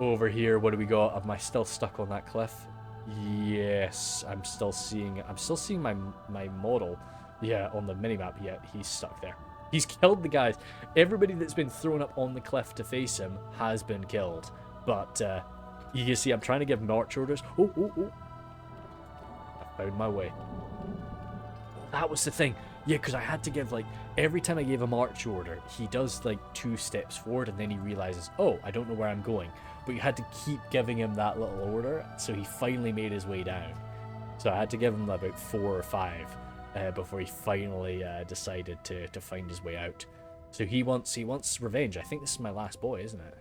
Speaker 1: Over here, what do we got? Am I still stuck on that cliff? Yes, I'm still seeing my model. Yeah, on the minimap. Yeah, he's stuck there. He's killed the guys. Everybody that's been thrown up on the cliff to face him has been killed. But you can see I'm trying to give march orders. Oh. I found my way. That was the thing. Yeah, because I had to give, like, every time I gave a march order, he does, like, 2 steps forward, and then he realizes, oh, I don't know where I'm going. But you had to keep giving him that little order, so he finally made his way down. So I had to give him about 4 or 5 before he finally decided to find his way out. So he wants revenge. I think this is my last boy, isn't it?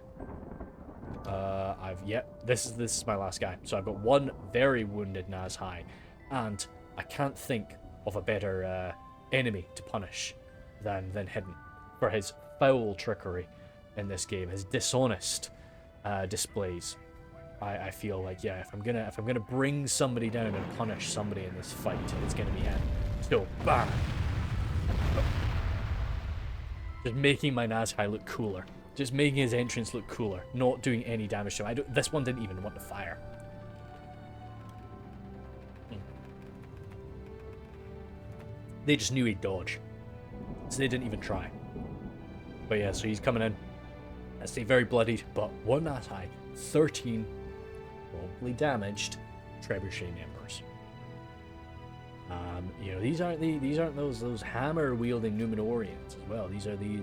Speaker 1: This is my last guy. So I've got 1 very wounded Nazhai, and I can't think of a better enemy to punish than Hidden for his foul trickery in this game, his dishonest displays. I feel like, yeah, if I'm gonna bring somebody down and punish somebody in this fight, it's gonna be him. So bam, just making my Nazhai look cooler, just making his entrance look cooler, not doing any damage to him. This one didn't even want to fire. They just knew he'd dodge, so they didn't even try. But yeah, so he's coming in. I say very bloodied, but 1 Nazhai, 13 probably damaged trebuchet members. You know, these aren't those hammer wielding Numenorians as well. These are the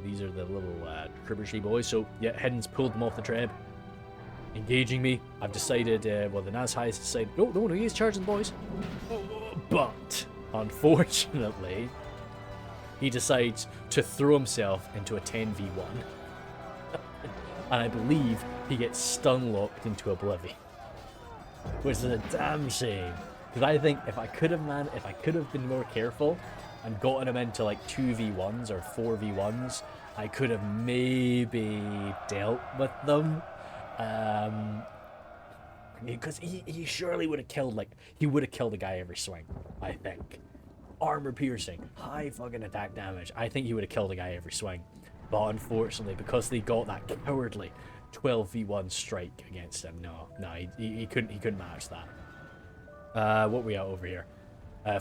Speaker 1: little trebuchet boys. So yeah, Hidden's pulled them off the treb, engaging me. I've decided, well, the Nazhai has decided, no, he is charging the boys, but unfortunately, he decides to throw himself into a 10v1. And I believe he gets stun-locked into oblivion. Which is a damn shame. Because I think if I could have been more careful and gotten him into like 2v1s or 4v1s, I could have maybe dealt with them. Because he surely would have killed, like, he would have killed a guy every swing, I think. Armor piercing, high fucking attack damage. I think he would have killed a guy every swing. But unfortunately, because they got that cowardly 12v1 strike against him, no, he couldn't match that. What we got over here?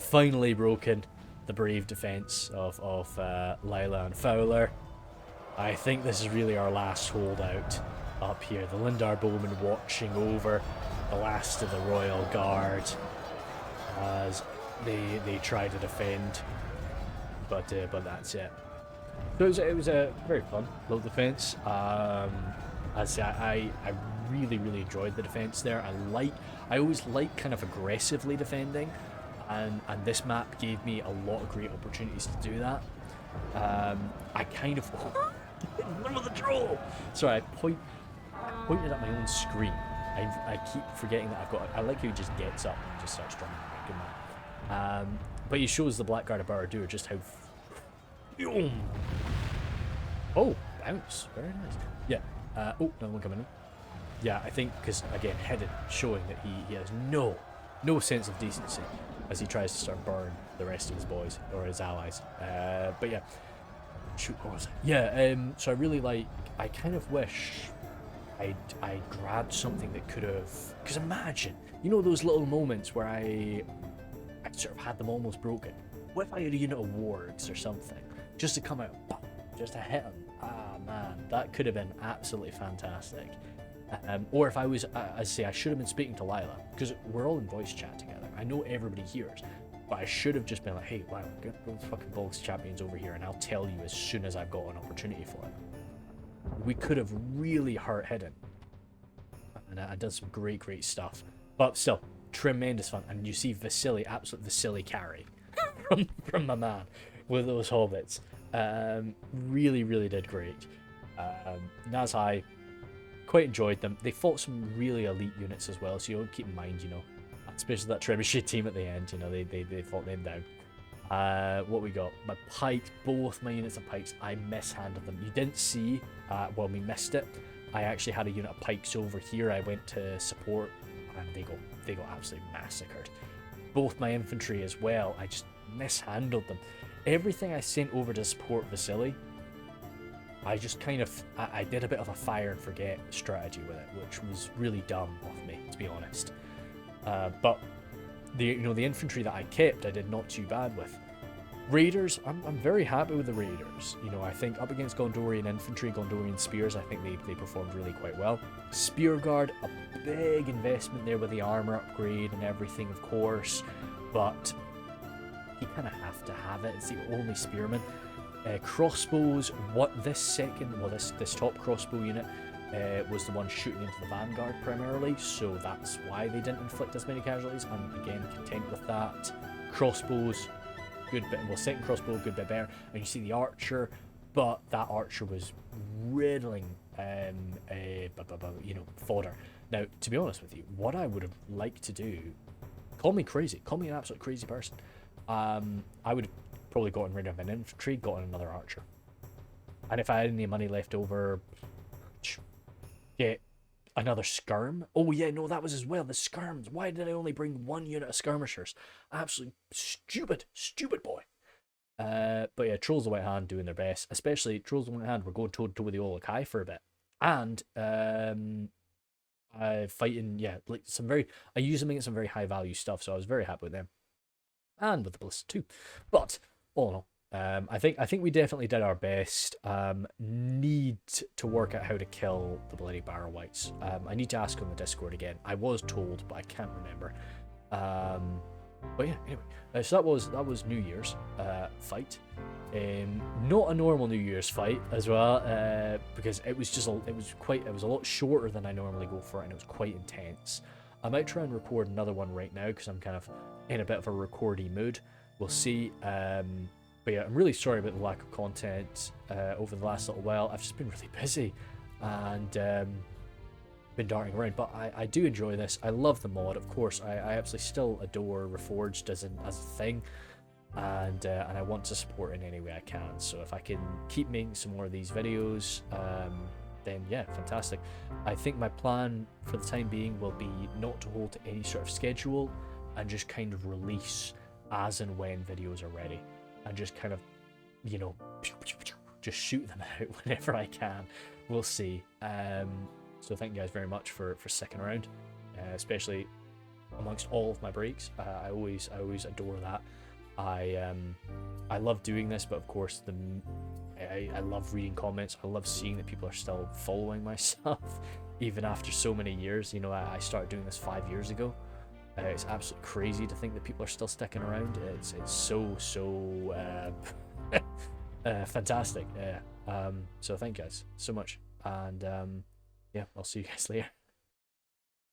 Speaker 1: Finally broken the brave defense of Lila and Fowler. I think this is really our last holdout up here. The Lindar Bowmen watching over the last of the Royal Guard as they try to defend, but that's it. So it was a very fun little defense. I really enjoyed the defense there. I always like kind of aggressively defending, and this map gave me a lot of great opportunities to do that. I kind of remember the troll. Sorry, I pointed at my own screen. I keep forgetting that I've got. I like how he just gets up and just starts drumming. Good man. But he shows the Blackguard of Barad-dûr just how. Oh, bounce. Very nice. Yeah. Oh, another one coming in. Yeah, I think because again, Hidden showing that he has no sense of decency as he tries to start burn the rest of his boys or his allies. But yeah. Shoot, what was it? Yeah. So I really like. I kind of wish I grabbed something that could have. Because imagine, you know, those little moments where I sort of had them almost broken. What if I had a unit of wargs or something just to come out, just to hit them? Ah man, that could have been absolutely fantastic. Or if I was, I should have been speaking to Lila, because we're all in voice chat together. I know everybody hears, But I should have just been like, hey, wow, get those fucking Bogs champions over here, and I'll tell you as soon as I've got an opportunity for it. We could have really hurt Hidden. And I did some great stuff. But still, tremendous fun. And you see Vasily, absolute Vasily carry from my man with those hobbits. Really did great. Nazhai, quite enjoyed them. They fought some really elite units as well, so keep in mind, especially that Trebuchet team at the end, they fought them down. What we got? My pikes, both my units of pikes, I mishandled them. You didn't see when we missed it. I actually had a unit of pikes over here. I went to support, and they got absolutely massacred. Both my infantry as well. I just mishandled them. Everything I sent over to support Vasily, I just I did a bit of a fire and forget strategy with it, which was really dumb of me, to be honest. But the infantry that I kept, I did not too bad with. Raiders, I'm very happy with the Raiders. I think up against Gondorian infantry, Gondorian spears, I think they performed really quite well. Spear Guard, a big investment there with the armor upgrade and everything, of course, but you kind of have to have it. It's the only spearman. Crossbows, this top crossbow unit was the one shooting into the vanguard primarily, so that's why they didn't inflict as many casualties. I'm again content with that. Crossbows, good bit. Well, second crossbow, good bit better. And you see the archer, but that archer was riddling, fodder. Now, to be honest with you, what I would have liked to do, call me crazy, call me an absolute crazy person. I would have probably gotten rid of an infantry, gotten another archer. And if I had any money left over, get another skirm. Oh yeah, no, that was as well, the skirms. Why did I only bring one unit of skirmishers? Absolutely stupid boy. But yeah, Trolls of the White Hand doing their best. Especially Trolls of the White Hand, we're going toe-to-toe with the Olokai for a bit. And fighting, like I usually make some very high value stuff, so I was very happy with them. And with the Ballista too. But all in all, I think we definitely did our best. Need to work out how to kill the bloody barrow wights. I need to ask on the Discord again. I was told, but I can't remember. But yeah, anyway. So that was New Year's fight. Not a normal New Year's fight as well, because it was a lot shorter than I normally go for, and it was quite intense. I might try and record another one right now because I'm kind of in a bit of a recordy mood. We'll see. But yeah, I'm really sorry about the lack of content over the last little while. I've just been really busy and been darting around. But I do enjoy this. I love the mod, of course. I absolutely still adore Reforged as a thing, and I want to support in any way I can. So if I can keep making some more of these videos, then yeah, fantastic. I think my plan for the time being will be not to hold to any sort of schedule and just kind of release as and when videos are ready, and just kind of, just shoot them out whenever I can. We'll see. So thank you guys very much for sticking around, especially amongst all of my breaks. I always adore that. I love doing this, but of course I love reading comments. I love seeing that people are still following my stuff even after so many years. I started doing this 5 years ago. It's absolutely crazy to think that people are still sticking around. It's so fantastic. So thank you guys so much, and yeah, I'll see you guys later.